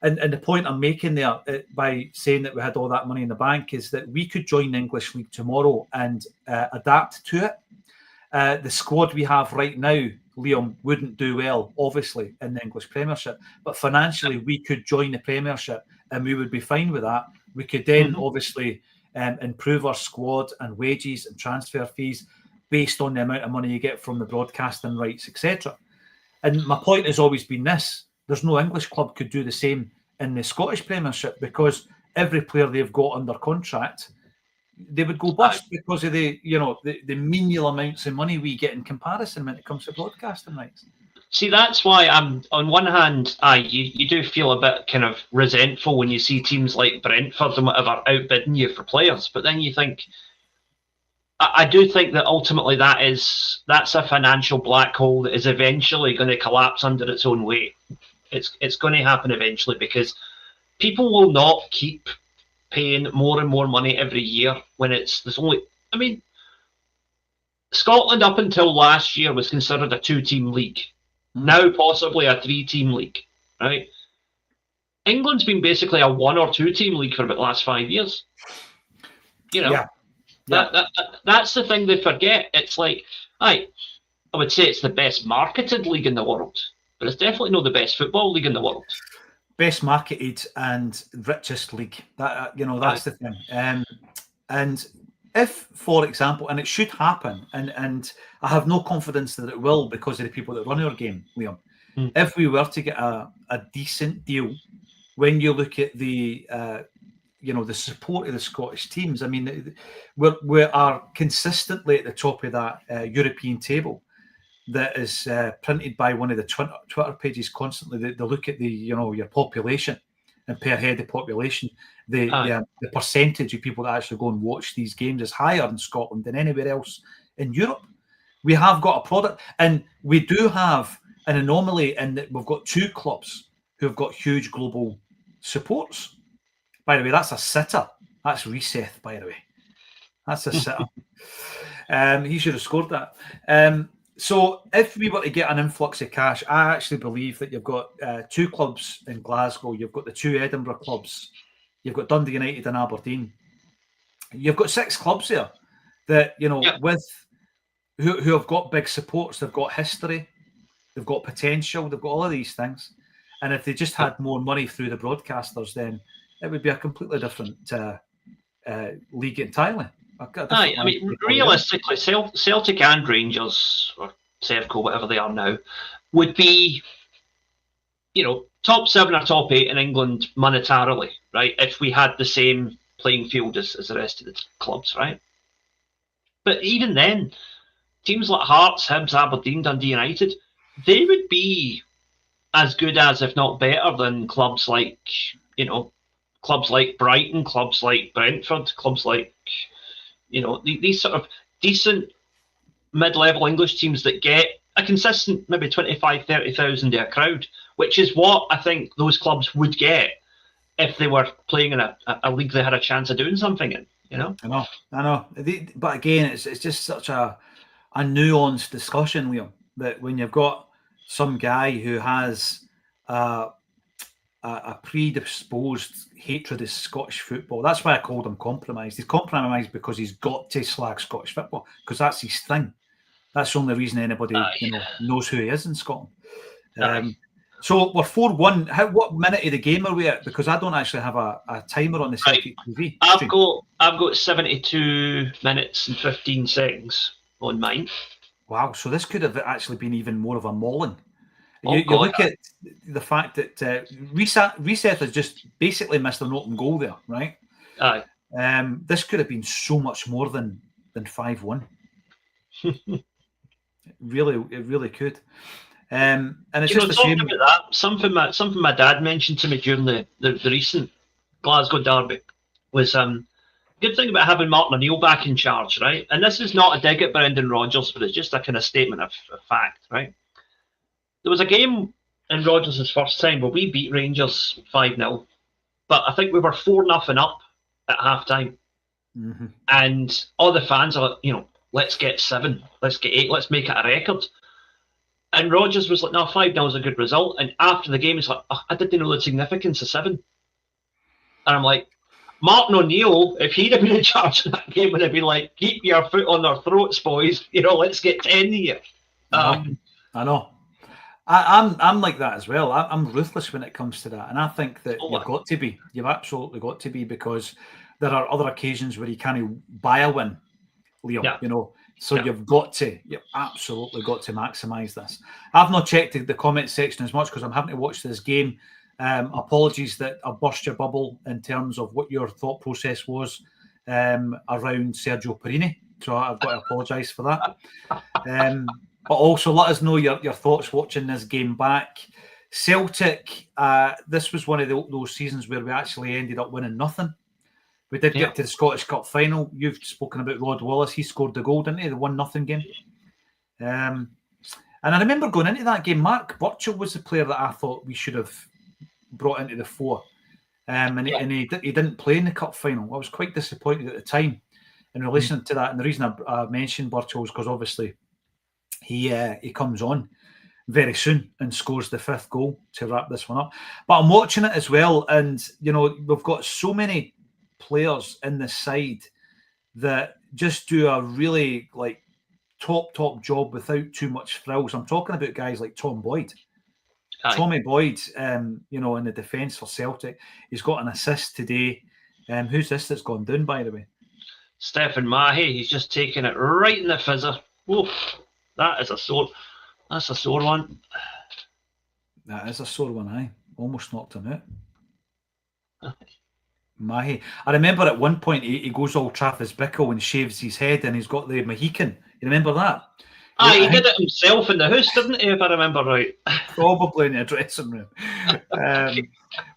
And the point I'm making there by saying that we had all that money in the bank is that we could join the English League tomorrow and adapt to it. The squad we have right now, Liam, wouldn't do well, obviously, in the English Premiership. But financially, we could join the Premiership and we would be fine with that. We could then, obviously, improve our squad and wages and transfer fees based on the amount of money you get from the broadcasting rights, etc. And my point has always been this. There's no English club could do the same in the Scottish Premiership because every player they've got under contract, they would go bust because of the menial amounts of money we get in comparison when it comes to broadcasting rights. See, that's why I'm on one hand, you do feel a bit kind of resentful when you see teams like Brentford and whatever outbidding you for players, but then you think, I do think that ultimately that's a financial black hole that is eventually going to collapse under its own weight. It's going to happen eventually because people will not keep paying more and more money every year when there's only. I mean, Scotland up until last year was considered a 2-team league. Now possibly a 3-team league, right? England's been basically a 1 or 2-team league for about the last 5 years. Yeah. That's the thing they forget. It's like, I would say it's the best marketed league in the world, but it's definitely not the best football league in the world. Best marketed and richest league. That's the thing. And if, for example, and it should happen, and I have no confidence that it will because of the people that run our game, Liam. If we were to get a decent deal, when you look at the the support of the Scottish teams, I mean, we are consistently at the top of that European table that is printed by one of the Twitter pages constantly. They look at the your population and per head of population, the percentage of people that actually go and watch these games is higher in Scotland than anywhere else in Europe. We have got a product, and we do have an anomaly in that we've got 2 clubs who have got huge global supports. By the way, that's a sitter. That's Reseth, by the way. That's a sitter. He should have scored that. So if we were to get an influx of cash, I actually believe that you've got 2 clubs in Glasgow. You've got the 2 Edinburgh clubs. You've got Dundee United and Aberdeen. You've got 6 clubs there that, with who have got big supports. They've got history. They've got potential. They've got all of these things. And if they just had more money through the broadcasters, then it would be a completely different league entirely. I mean, realistically, Celtic and Rangers, or Sevco, whatever they are now, would be, top 7 or top 8 in England monetarily, right? If we had the same playing field as the rest of the clubs, right? But even then, teams like Hearts, Hibs, Aberdeen, Dundee United, they would be as good as, if not better than clubs like, clubs like Brighton, clubs like Brentford, clubs like, these sort of decent mid-level English teams that get a consistent maybe 25, 30,000 to a crowd, which is what I think those clubs would get if they were playing in a league they had a chance of doing something in, I know. But again, it's just such a nuanced discussion, Liam, that when you've got some guy who has a predisposed hatred of Scottish football. That's why I called him compromised. He's compromised because he's got to slag Scottish football because that's his thing. That's the only reason anybody knows who he is in Scotland. So we're 4-1. What minute of the game are we at? Because I don't actually have a timer on the Celtic TV. I've got 72 minutes and 15 seconds on mine. Wow, so this could have actually been even more of a mauling. You look at the fact that Reseth has just basically missed an open goal there, right? Aye. This could have been so much more than 5-1. It really could. And it's just a shame. About that, something my dad mentioned to me during the recent Glasgow derby was good thing about having Martin O'Neill back in charge, right? And this is not a dig at Brendan Rodgers, but it's just a kind of statement of fact, right? there was a game in Rodgers' first time where we beat Rangers 5-0, but I think we were 4-0 up at half-time. Mm-hmm. And all the fans are, let's get 7, let's get 8, let's make it a record. And Rodgers was like, no, 5-0 is a good result. And after the game, he's like, I didn't know the significance of 7. And I'm like, Martin O'Neill, if he'd have been in charge of that game, would have been like, keep your foot on their throats, boys. Let's get 10 here. I know. I'm like that as well. I'm ruthless when it comes to that. And I think that you've got to be. You've absolutely got to be, because there are other occasions where you can't buy a win, Liam, Yeah. So you've absolutely got to maximise this. I've not checked the comment section as much because I'm having to watch this game. Apologies that I burst your bubble in terms of what your thought process was around Sergio Perini. So I've got to apologise for that. But also let us know your thoughts watching this game back. Celtic, this was one of those seasons where we actually ended up winning nothing. We did get to the Scottish Cup final. You've spoken about Rod Wallace. He scored the goal, didn't he? The 1-0 game. And I remember going into that game, Mark Burchell was the player that I thought we should have brought into the fore. And he didn't play in the cup final. I was quite disappointed at the time in relation to that. And the reason I mentioned Burchell is because obviously he comes on very soon and scores the 5th goal to wrap this one up. But I'm watching it as well, and we've got so many players in the side that just do a really top job without too much frills. I'm talking about guys like Tom Boyd. Aye. Tommy Boyd, in the defence for Celtic, he's got an assist today. Who's this that's gone down, by the way? Stephen Mahey. He's just taken it right in the fizzer. Oof, that's a sore one. That is a sore one, aye. Almost knocked him out. Mahey. I remember at one point he goes all Travis Bickle and shaves his head and he's got the Mohican. You remember that? Aye, he did it himself in the house, didn't he, if I remember right? Probably in the dressing room.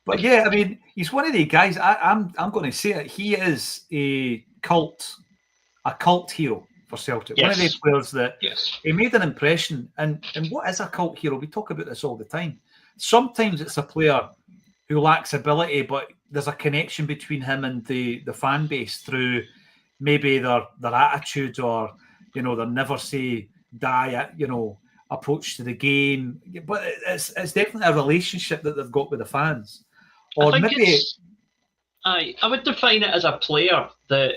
But yeah, I mean, he's one of the guys, I'm going to say it, he is a cult hero for Celtic. Yes. One of the players that he made an impression. And what is a cult hero? We talk about this all the time. Sometimes it's a player who lacks ability, but there's a connection between him and the fan base through maybe their attitude or, their never say die, approach to the game. But it's definitely a relationship that they've got with the fans. Or I would define it as a player that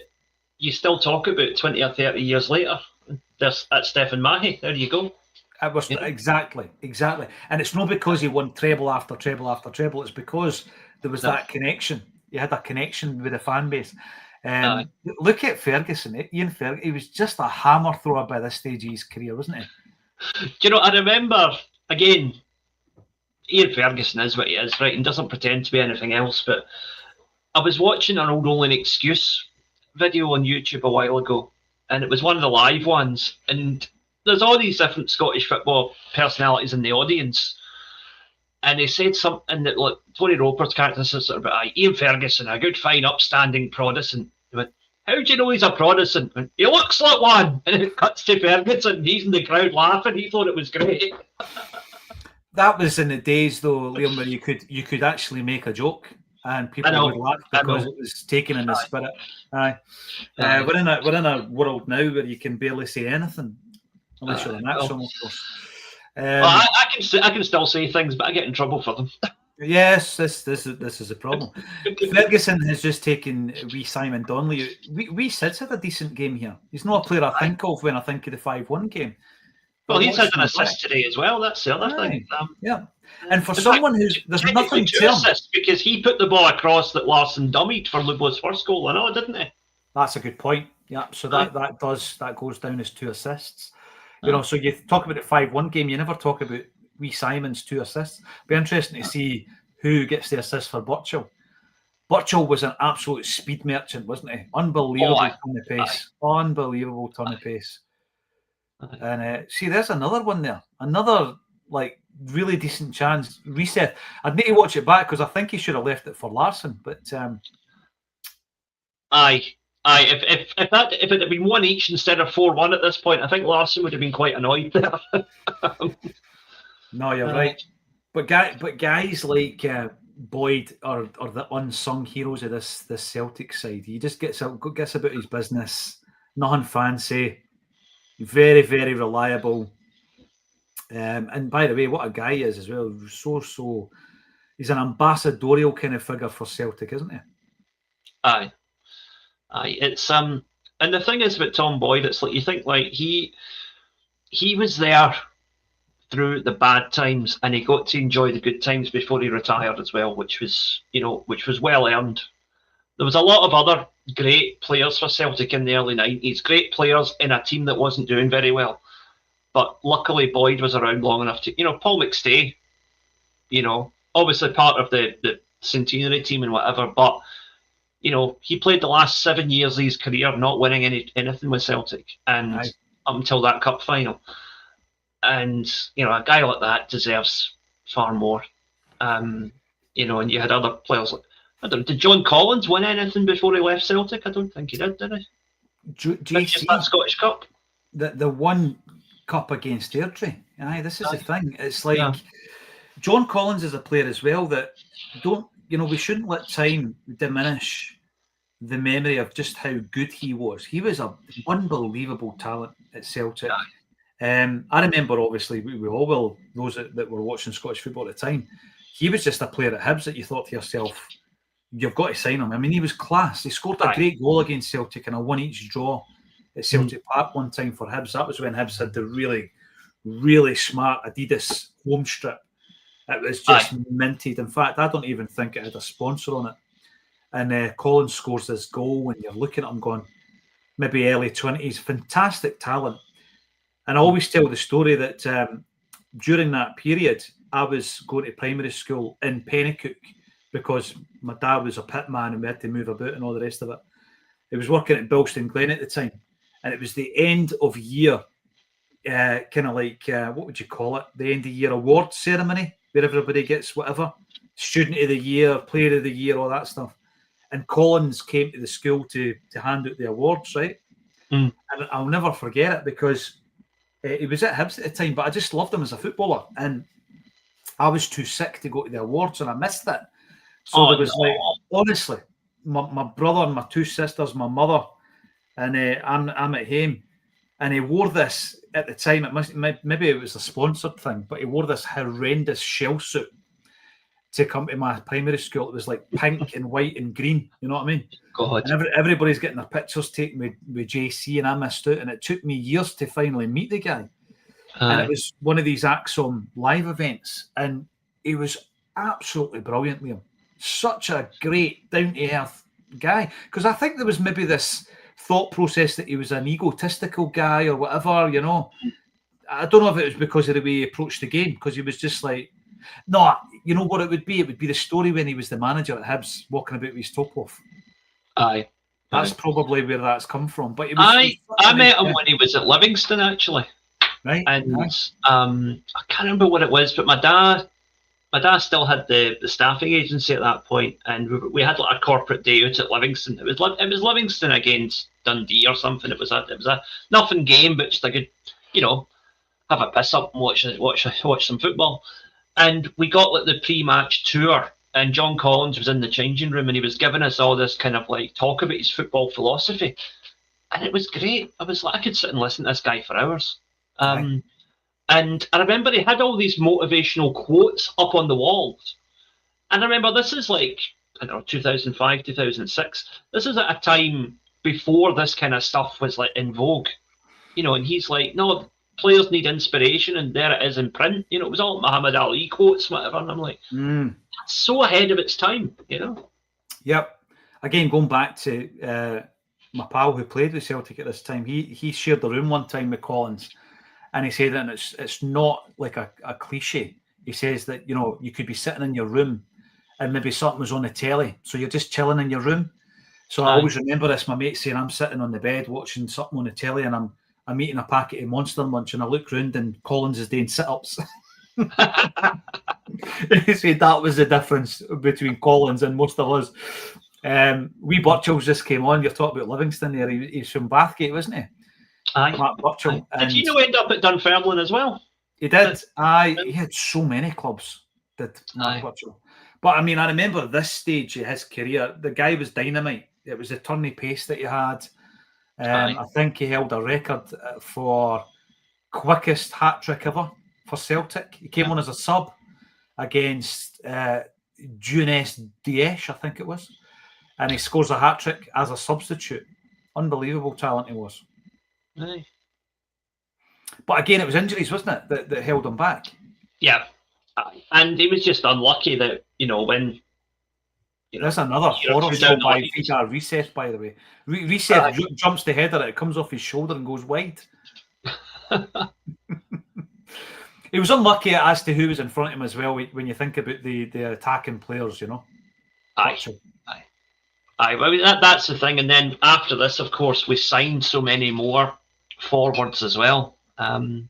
you still talk about 20 or 30 years later. That's Stephen Mahey. There you go. It was exactly. And it's not because he won treble after treble after treble. It's because there was that connection. He had a connection with the fan base. Look at Ferguson. Ian Ferguson. He was just a hammer thrower by this stage of his career, wasn't he? Do you know, I remember, again, Ian Ferguson is what he is, right? And doesn't pretend to be anything else. But I was watching an old Only an Excuse video on YouTube a while ago. And it was one of the live ones. And there's all these different Scottish football personalities in the audience. And they said something that, like, Tony Roper's character said sort of about Ian Ferguson, a good, fine, upstanding Protestant. He went, how do you know he's a Protestant? Went, he looks like one. And it cuts to Ferguson. He's in the crowd laughing. He thought it was great. That was in the days, though, Liam, where you could actually make a joke and people would laugh because it was taken in the spirit. Aye. We're in a world now where you can barely say anything unless you're an Acsom, of course. Well, I can still say things, but I get in trouble for them. Yes, this is a problem. Ferguson has just taken wee Simon Donnelly. Wee Sid's had a decent game here. He's not a player I think of when I think of the 5-1 game. Well, he's had an assist today as well. That's the other thing. Yeah, and for someone who's there's nothing to him, because he put the ball across that Larson dummied for Lubo's first goal. I know, didn't he? That's a good point. Yeah, so that goes down as 2 assists. So you talk about the 5-1 game, you never talk about wee Simon's 2 assists. Be interesting to see who gets the assist for Burchell. Burchell was an absolute speed merchant, wasn't he? Unbelievable ton of pace. Unbelievable ton of pace. And see, there's another one there. Another really decent chance. Reset. I'd need to watch it back because I think he should have left it for Larson. But if it had been 1 each instead of 4-1 at this point, I think Larson would have been quite annoyed there. No, you're right. But guys like Boyd are the unsung heroes of this Celtic side. He just gets about his business, nothing fancy, very, very reliable. And by the way, what a guy he is as well. So he's an ambassadorial kind of figure for Celtic, isn't he? Aye. It's and the thing is about Tom Boyd, it's like you think like he was there through the bad times, and he got to enjoy the good times before he retired as well, which was well earned. There was a lot of other great players for Celtic in the early 90s, great players in a team that wasn't doing very well. But luckily Boyd was around long enough to, Paul McStay, obviously part of the centenary team and whatever, but, he played the last 7 years of his career not winning anything with Celtic, and up until that cup final. And, a guy like that deserves far more. And you had other players like, I don't know, did John Collins win anything before he left Celtic? I don't think he did he? Do you see that Scottish Cup? The one cup against Airdrie? Aye, this is the thing. It's like John Collins is a player as well that we shouldn't let time diminish the memory of just how good he was. He was an unbelievable talent at Celtic. I remember, obviously, we all will, those that were watching Scottish football at the time, he was just a player at Hibs that you thought to yourself, you've got to sign him. I mean, he was class. He scored a great goal against Celtic in a 1-1 draw at Celtic Park one time for Hibs. That was when Hibs had the really, really smart Adidas home strip. It was just minted. In fact, I don't even think it had a sponsor on it. And Collins scores this goal, and you're looking at him going, maybe early 20s, fantastic talent. And I always tell the story that during that period, I was going to primary school in Pennycook because my dad was a pit man and we had to move about and all the rest of it. He was working at Bilston Glen at the time. And it was the end of year, kind of like, what would you call it? The end of year award ceremony, where everybody gets whatever. Student of the year, player of the year, all that stuff. And Collins came to the school to hand out the awards, right? And I'll never forget it because he was at Hibs at the time, but I just loved him as a footballer. And I was too sick to go to the awards and I missed it. So there was honestly, my brother and my two sisters, my mother, and I'm at home. And he wore this at the time. Maybe it was a sponsored thing, but he wore this horrendous shell suit to come to my primary school. It was like pink and white and green. You know what I mean? God. And everybody's getting their pictures taken with JC, and I missed out. And it took me years to finally meet the guy. And it was one of these Acsom live events, and he was absolutely brilliant, Liam. Such a great, down-to-earth guy. Because I think there was maybe this thought process that he was an egotistical guy or whatever, I don't know if it was because of the way he approached the game, because he was just like, no, you know what it would be? It would be the story when he was the manager at Hibs, walking about with his top off. Aye. That's probably where that's come from. But I met him when he was at Livingston, actually. Right. And I can't remember what it was, but my dad still had the staffing agency at that point, and we had like a corporate day out at Livingston. It was Livingston against Dundee or something. It was a nothing game, but just a good, have a piss up and watch some football. And we got like the pre-match tour, and John Collins was in the changing room, and he was giving us all this kind of like talk about his football philosophy, and it was great. I was like, I could sit and listen to this guy for hours. And I remember he had all these motivational quotes up on the walls. And I remember this is like, I don't know, 2005, 2006. This is at a time before this kind of stuff was like in vogue, and he's like, no, players need inspiration, and there it is in print. It was all Muhammad Ali quotes, whatever. And I'm like, that's so ahead of its time, Yep. Again, going back to my pal who played with Celtic at this time, he shared the room one time with Collins. And he said, and it's not like a cliche. He says that, you could be sitting in your room and maybe something was on the telly. So you're just chilling in your room. So I always remember this, my mate saying, I'm sitting on the bed watching something on the telly and I'm eating a packet of Monster Munch, and I look round and Collins is doing sit-ups. He said that was the difference between Collins and most of us. Wee Burchell's just came on. You're talking about Livingston there. He's from Bathgate, wasn't he? Aye. Matt Burchell. Did you end up at Dunfermline as well? He did. He had so many clubs, did Mark Watchalong. But I mean, I remember this stage of his career, the guy was dynamite. It was the turny pace that he had. I think he held a record for quickest hat-trick ever for Celtic. He came on as a sub against Junes Diech, I think it was. And he scores a hat-trick as a substitute. Unbelievable talent he was. Aye. But again, it was injuries, wasn't it, that held him back? Yeah. And he was just unlucky that, when... There's another horror show by Vidar Recess, by the way. Recess jumps the header, it comes off his shoulder and goes wide. He was unlucky as to who was in front of him as well when you think about the attacking players, Aye. Well, that's the thing. And then after this, of course, we signed so many more forwards as well. Look,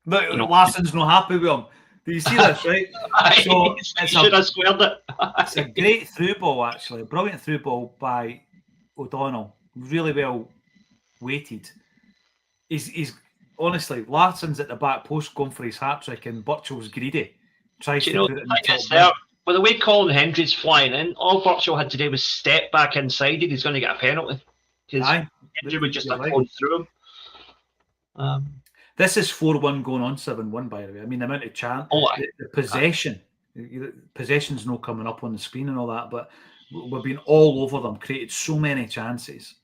Larsson's not happy with him. Do you see this, right? So should have squared it. It's a great through ball, actually. A brilliant through ball by O'Donnell. Really well weighted. He's honestly, Larsson's at the back post going for his hat-trick and Burchell's greedy. Tries to put it in the top. With the way Colin Hendry's flying in, all Burchell had to do was step back inside and he's going to get a penalty. Because Hendry would just have gone through him. This is 4-1 going on 7-1, by the way. I mean, the amount of chance, the possession. Possession's no coming up on the screen and all that, but we've been all over them, created so many chances.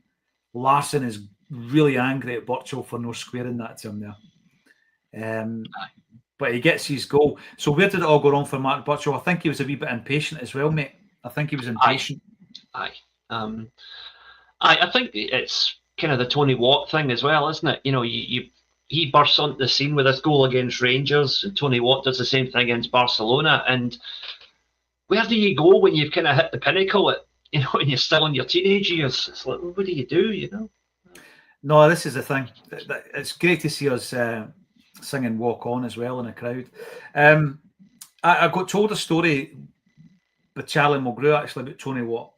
Larsson is really angry at Burchell for no squaring that to him there. But he gets his goal. So where did it all go wrong for Mark Burchell? I think he was a wee bit impatient as well, mate. I think he was impatient. I think it's kind of the Tony Watt thing as well, isn't it? He bursts onto the scene with this goal against Rangers, and Tony Watt does the same thing against Barcelona. And where do you go when you've kind of hit the pinnacle when you're still in your teenage years? It's like, what do you do, No, this is the thing. It's great to see us singing Walk On as well in a crowd. I got told a story by Charlie Mulgrew, actually, about Tony Watt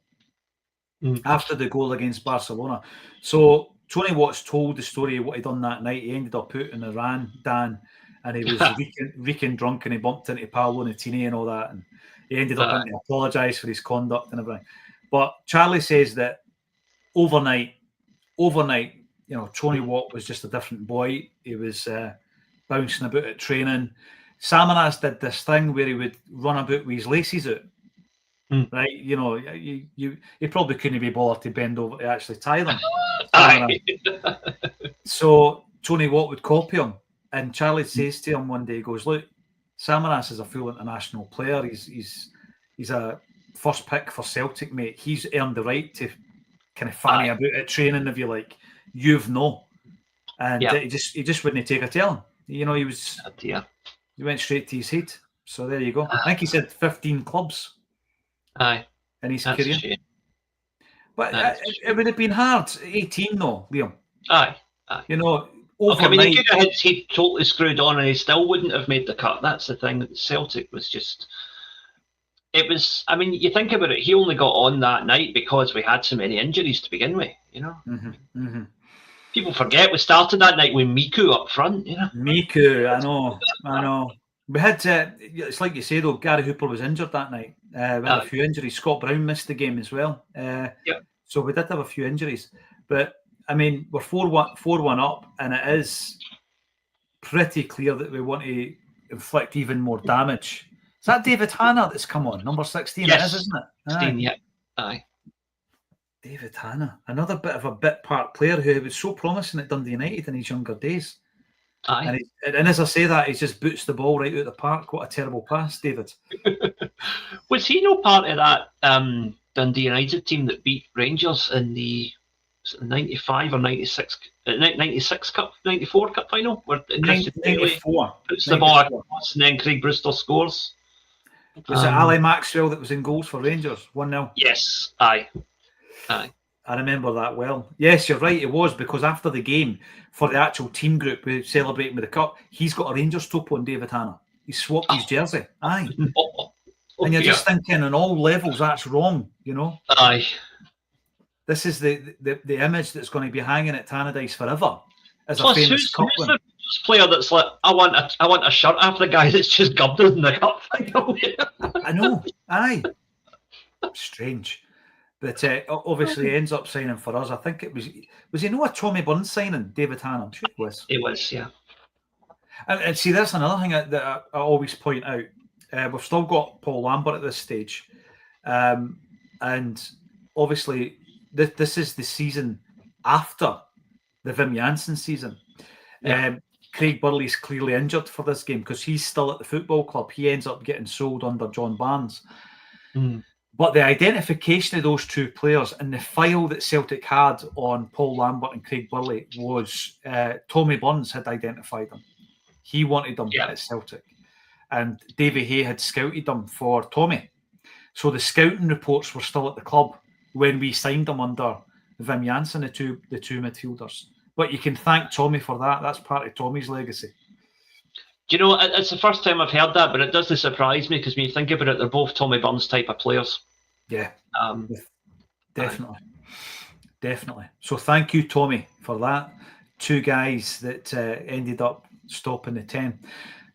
after the goal against Barcelona. So Tony Watt's told the story of what he'd done that night. He ended up out in Iran, Dan, and he was reeking drunk, and he bumped into Paolo Nutini and all that, and he ended up having to apologise for his conduct and everything. But Charlie says that overnight, Tony Watt was just a different boy. He was bouncing about at training. Samaras did this thing where he would run about with his laces out. Right, you probably couldn't be bothered to bend over to actually tie them. So Tony Watt would copy him, and Charlie says to him one day, he goes, "Look, Samaras is a full international player. He's a first pick for Celtic, mate. He's earned the right to kind of fanny about at training, if you like. You've no." And he just wouldn't take a telling. He was. He went straight to his head. So there you go. I think he said 15 clubs. In his career. But it would have been hard. 18 though, Liam. Overnight. He totally screwed on and he still wouldn't have made the cut. That's the thing. Celtic was just... It was... I mean, you think about it, he only got on that night because we had so many injuries to begin with, People forget we started that night with Miku up front, Miku, I know. We had, it's like you say though, Gary Hooper was injured that night. We had a few injuries. Scott Brown missed the game as well. So we did have a few injuries. But, I mean, we're 4-1 up, and it is pretty clear that we want to inflict even more damage. Is that David Hanna that's come on? Number 16, yes. It is, isn't it? 16, Aye. David Hanna, another bit of a bit part player who was so promising at Dundee United in his younger days. Aye. And as I say that, he just boots the ball right out the park. What a terrible pass, David. Was he no part of that Dundee United team that beat Rangers in the 95 or 96 Cup, 94 Cup final? Where Christian Daly puts the ball across and then Craig Brewster scores? Was it Ali Maxwell that was in goals for Rangers? 1-0? Yes, aye. I remember that well. Yes, you're right, it was, because after the game, for the actual team group we're celebrating with the cup, he's got a Rangers topo on David Hanna. He swapped his jersey. Aye. And you're just thinking on all levels that's wrong, Aye. This is the image that's going to be hanging at Tannadice forever as a famous cup win. player that's like, I want a shirt after the guy that's just gubbed us in the cup final. I know, aye. Strange. But obviously he ends up signing for us. I think it was he not a Tommy Burns signing, David Hanna? I'm sure it was. It was, yeah. And see, that's another thing that I always point out. We've still got Paul Lambert at this stage. And obviously this is the season after the Wim Jansen season. Yeah. Craig Burley's clearly injured for this game because he's still at the football club. He ends up getting sold under John Barnes. But the identification of those two players and the file that Celtic had on Paul Lambert and Craig Burley was Tommy Burns had identified them. He wanted them at Celtic. And Davy Hay had scouted them for Tommy. So the scouting reports were still at the club when we signed them under Wim Jansen, the two midfielders. But you can thank Tommy for that. That's part of Tommy's legacy. Do you know, it's the first time I've heard that, but it doesn't surprise me because when you think about it, they're both Tommy Burns type of players. Yeah, definitely. So thank you, Tommy, for that. Two guys that ended up stopping the 10.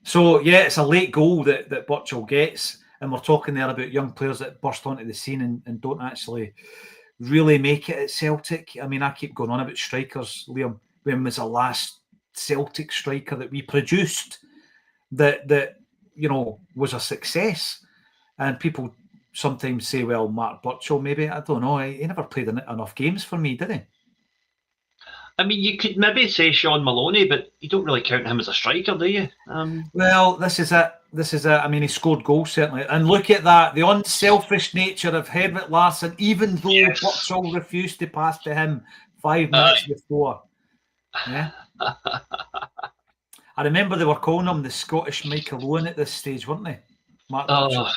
So, yeah, it's a late goal that Watchalong gets. And we're talking there about young players that burst onto the scene and don't actually really make it at Celtic. I mean, I keep going on about strikers. Liam, when was the last Celtic striker that we produced that you know was a success? And people sometimes say, well, Mark Burchell, maybe. I don't know. He never played enough games for me, did he? I mean, you could maybe say Sean Maloney, but you don't really count him as a striker, do you? Well, this is it. I mean, he scored goals, certainly. And look at that. The unselfish nature of Herbert Larsson, even though Burchell refused to pass to him 5 minutes before. Yeah. I remember they were calling him the Scottish Michael Owen at this stage, weren't they? Mark Burchell.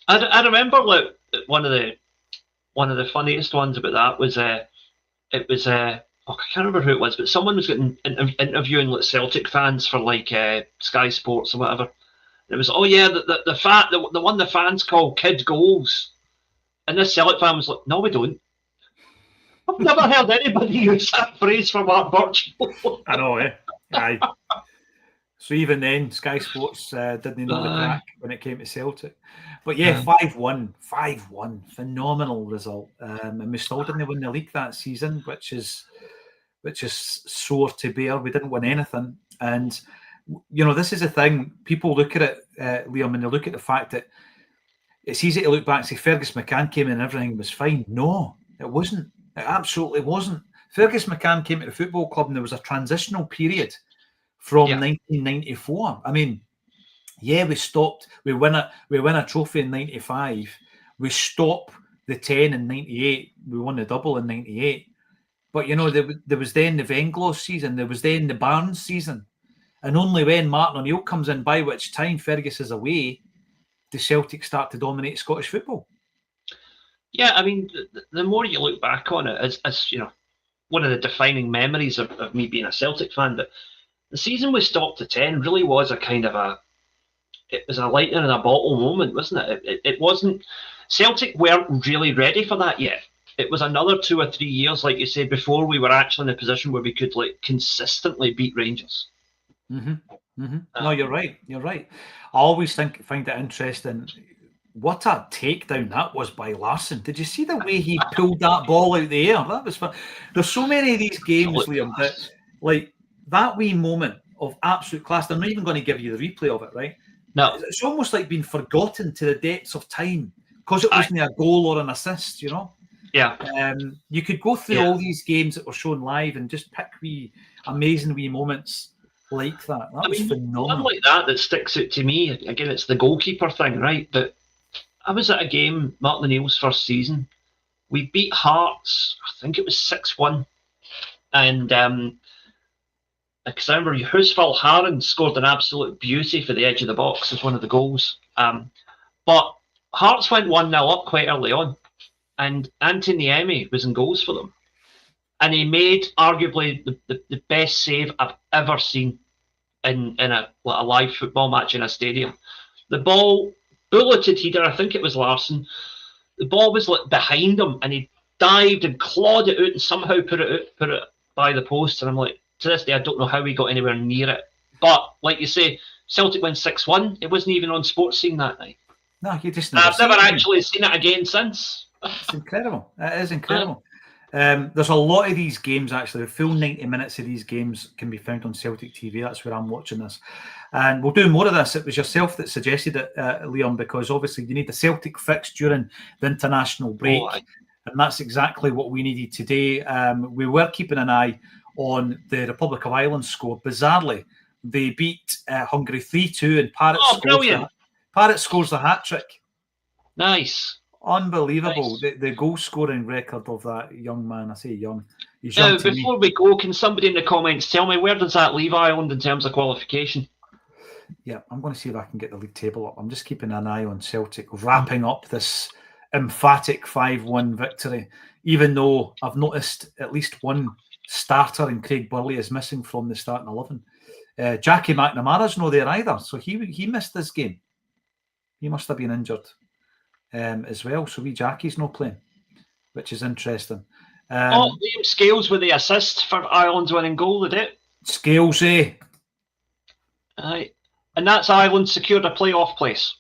I remember like, one of the funniest ones about that was I can't remember who it was, but someone was getting interviewing like Celtic fans for like Sky Sports or whatever. And it was the one the fans call kid goals, and this Celtic fan was like, no, we don't. I've never heard anybody use that phrase for Mark Burchell. I know, aye. So even then, Sky Sports didn't know the crack when it came to Celtic. But yeah, 5-1, phenomenal result. And we still didn't win the league that season, which is sore to bear. We didn't win anything. And, you know, this is the thing. People look at it, Liam, and they look at the fact that it's easy to look back and say Fergus McCann came in and everything was fine. No, it wasn't. It absolutely wasn't. Fergus McCann came to the football club and there was a transitional period from 1994. I mean, yeah, we stopped. We win a trophy in 95. We stop the 10 in 98. We won the double in 98. But, you know, there was then the Venglos season. There was then the Barnes season. And only when Martin O'Neill comes in, by which time Fergus is away, do Celtic start to dominate Scottish football. Yeah, I mean, the more you look back on it, as you know, one of the defining memories of me being a Celtic fan, but the season we stopped to 10 really was a kind of it was a lightning in a bottle moment, wasn't it? It wasn't, Celtic weren't really ready for that yet. It was another 2 or 3 years, like you said, before we were actually in a position where we could like consistently beat Rangers. No, you're right. I always find it interesting. What a takedown that was by Larsson. Did you see the way he pulled that ball out the air? That was fun. There's so many of these games, Liam, that like that wee moment of absolute class. They're not even going to give you the replay of it, right? No. It's almost like being forgotten to the depths of time because it wasn't a goal or an assist, you know? Yeah. You could go through all these games that were shown live and just pick wee amazing wee moments like that. That was phenomenal. One like that sticks out to me. Again, it's the goalkeeper thing, right? But I was at a game, Martin O'Neill's first season. We beat Hearts, I think it was 6-1. And because I remember Husful Haran scored an absolute beauty for the edge of the box as one of the goals. But Hearts went 1-0 up quite early on. And Anthony Niemi was in goals for them. And he made arguably the best save I've ever seen in a live football match in a stadium. The ball bulleted header, I think it was Larsson. The ball was like behind him and he dived and clawed it out and somehow put it by the post. And I'm like, to this day, I don't know how we got anywhere near it. But like you say, Celtic win 6-1. It wasn't even on Sports Scene that night. No, you just I've never actually seen it again since. It's incredible. It is incredible. There's a lot of these games, actually. The full 90 minutes of these games can be found on Celtic TV. That's where I'm watching this. And we'll do more of this. It was yourself that suggested it, Liam, because obviously you need the Celtic fix during the international break. And that's exactly what we needed today. We were keeping an eye on the Republic of Ireland score. Bizarrely, they beat Hungary 3-2 and Parrott scores the hat-trick. Nice. Unbelievable. Nice. The goal-scoring record of that young man. I say young. He's young before we go, can somebody in the comments tell me where does that leave Ireland in terms of qualification? Yeah, I'm going to see if I can get the league table up. I'm just keeping an eye on Celtic wrapping up this emphatic 5-1 victory, even though I've noticed at least one starter in Craig Burley is missing from the starting 11. Jackie McNamara's not there either, so he missed this game. He must have been injured as well, so Jackie's not playing, which is interesting. Liam Scales with the assist for Ireland's winning goal, did it? Scales, Aye. And that's Ireland secured a playoff place.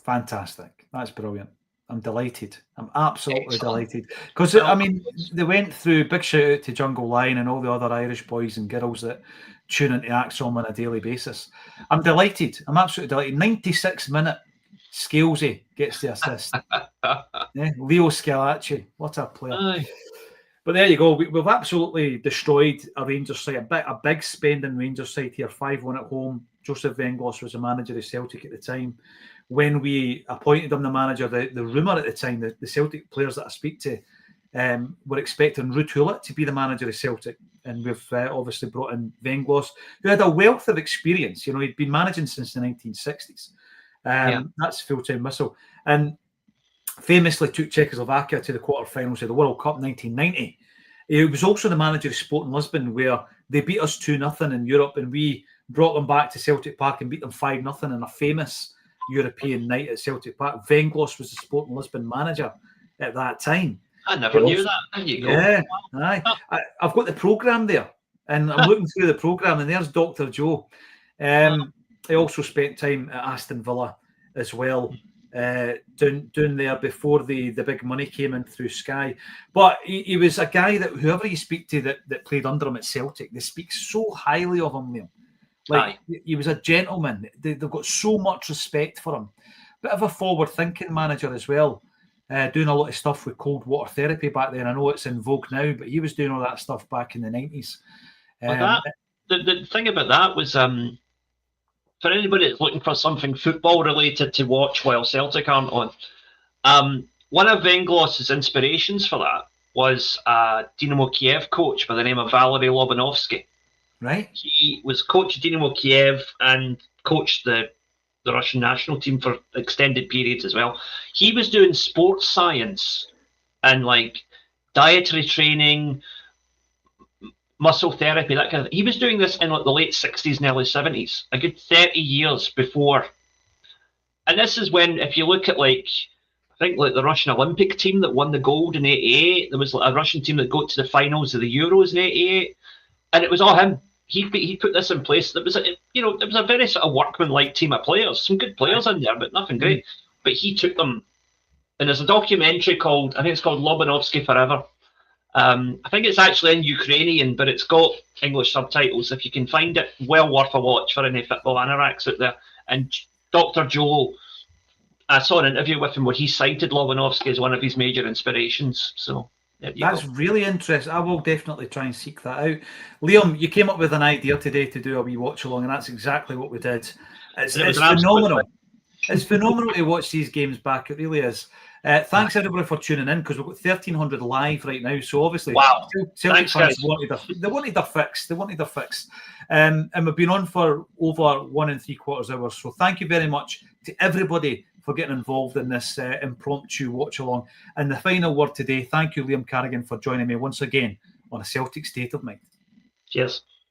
Fantastic. That's brilliant. I'm delighted. I'm absolutely delighted. Because, I mean, they went through, big shout out to Jungle Lion and all the other Irish boys and girls that tune into Acsom on a daily basis. I'm delighted. I'm absolutely delighted. 96-minute Scalesy gets the assist. Leo Scalacci. What a player. Aye. But there you go. We've absolutely destroyed a Rangers side, a big spending Rangers side here, 5-1 at home. Joseph Venglos was the manager of Celtic at the time. When we appointed him the manager, the rumour at the time, the Celtic players that I speak to were expecting Ruud Gullit to be the manager of Celtic. And we've obviously brought in Venglos, who had a wealth of experience. You know, he'd been managing since the 1960s. That's full-time whistle. And famously took Czechoslovakia to the quarterfinals of the World Cup in 1990. He was also the manager of Sporting Lisbon, where they beat us 2-0 in Europe, and we brought them back to Celtic Park and beat them 5-0 in a famous European night at Celtic Park. Venglos was the Sporting Lisbon manager at that time. I never knew that. There you go. Yeah, aye. I've got the programme there, and I'm looking through the programme, and there's Dr. Joe. He also spent time at Aston Villa as well, down there before the big money came in through Sky. But he was a guy that whoever you speak to that played under him at Celtic, they speak so highly of him, Liam. Like, he was a gentleman. They've got so much respect for him. Bit of a forward-thinking manager as well, doing a lot of stuff with cold water therapy back then. I know it's in vogue now, but he was doing all that stuff back in the 90s. The thing about that was, for anybody that's looking for something football-related to watch while Celtic aren't on, one of Venglos' inspirations for that was a Dynamo Kiev coach by the name of Valery Lobanovsky. Right. He was coach of Dynamo Kiev and coached the Russian national team for extended periods as well. He was doing sports science and like dietary training, muscle therapy, that kind of thing. He was doing this in like the late 60s and early 70s, a good 30 years before. And this is when, if you look at like, I think like the Russian Olympic team that won the gold in 88, there was like a Russian team that got to the finals of the Euros in 88. And it was all him. He put this in place. It was a very sort of workman-like team of players. Some good players in there, but nothing great. But he took them. And there's a documentary called, I think it's called Lobanovsky Forever. I think it's actually in Ukrainian, but it's got English subtitles. If you can find it, well worth a watch for any football anoraks out there. And Dr. Joe, I saw an interview with him where he cited Lobanovsky as one of his major inspirations. So that's really interesting. I will definitely try and seek that out. Liam, you came up with an idea today to do a wee watch along, and that's exactly what we did. It's phenomenal. It's phenomenal to watch these games back. It really is. Thanks everybody for tuning in, because we've got 1,300 live right now. So obviously, wow. Celtic fans wanted their fix. They wanted their fix. And we've been on for over 1 3/4 hours. So thank you very much to everybody for getting involved in this impromptu watch along. And the final word today, thank you, Liam Carrigan, for joining me once again on A Celtic State of Mind. Cheers.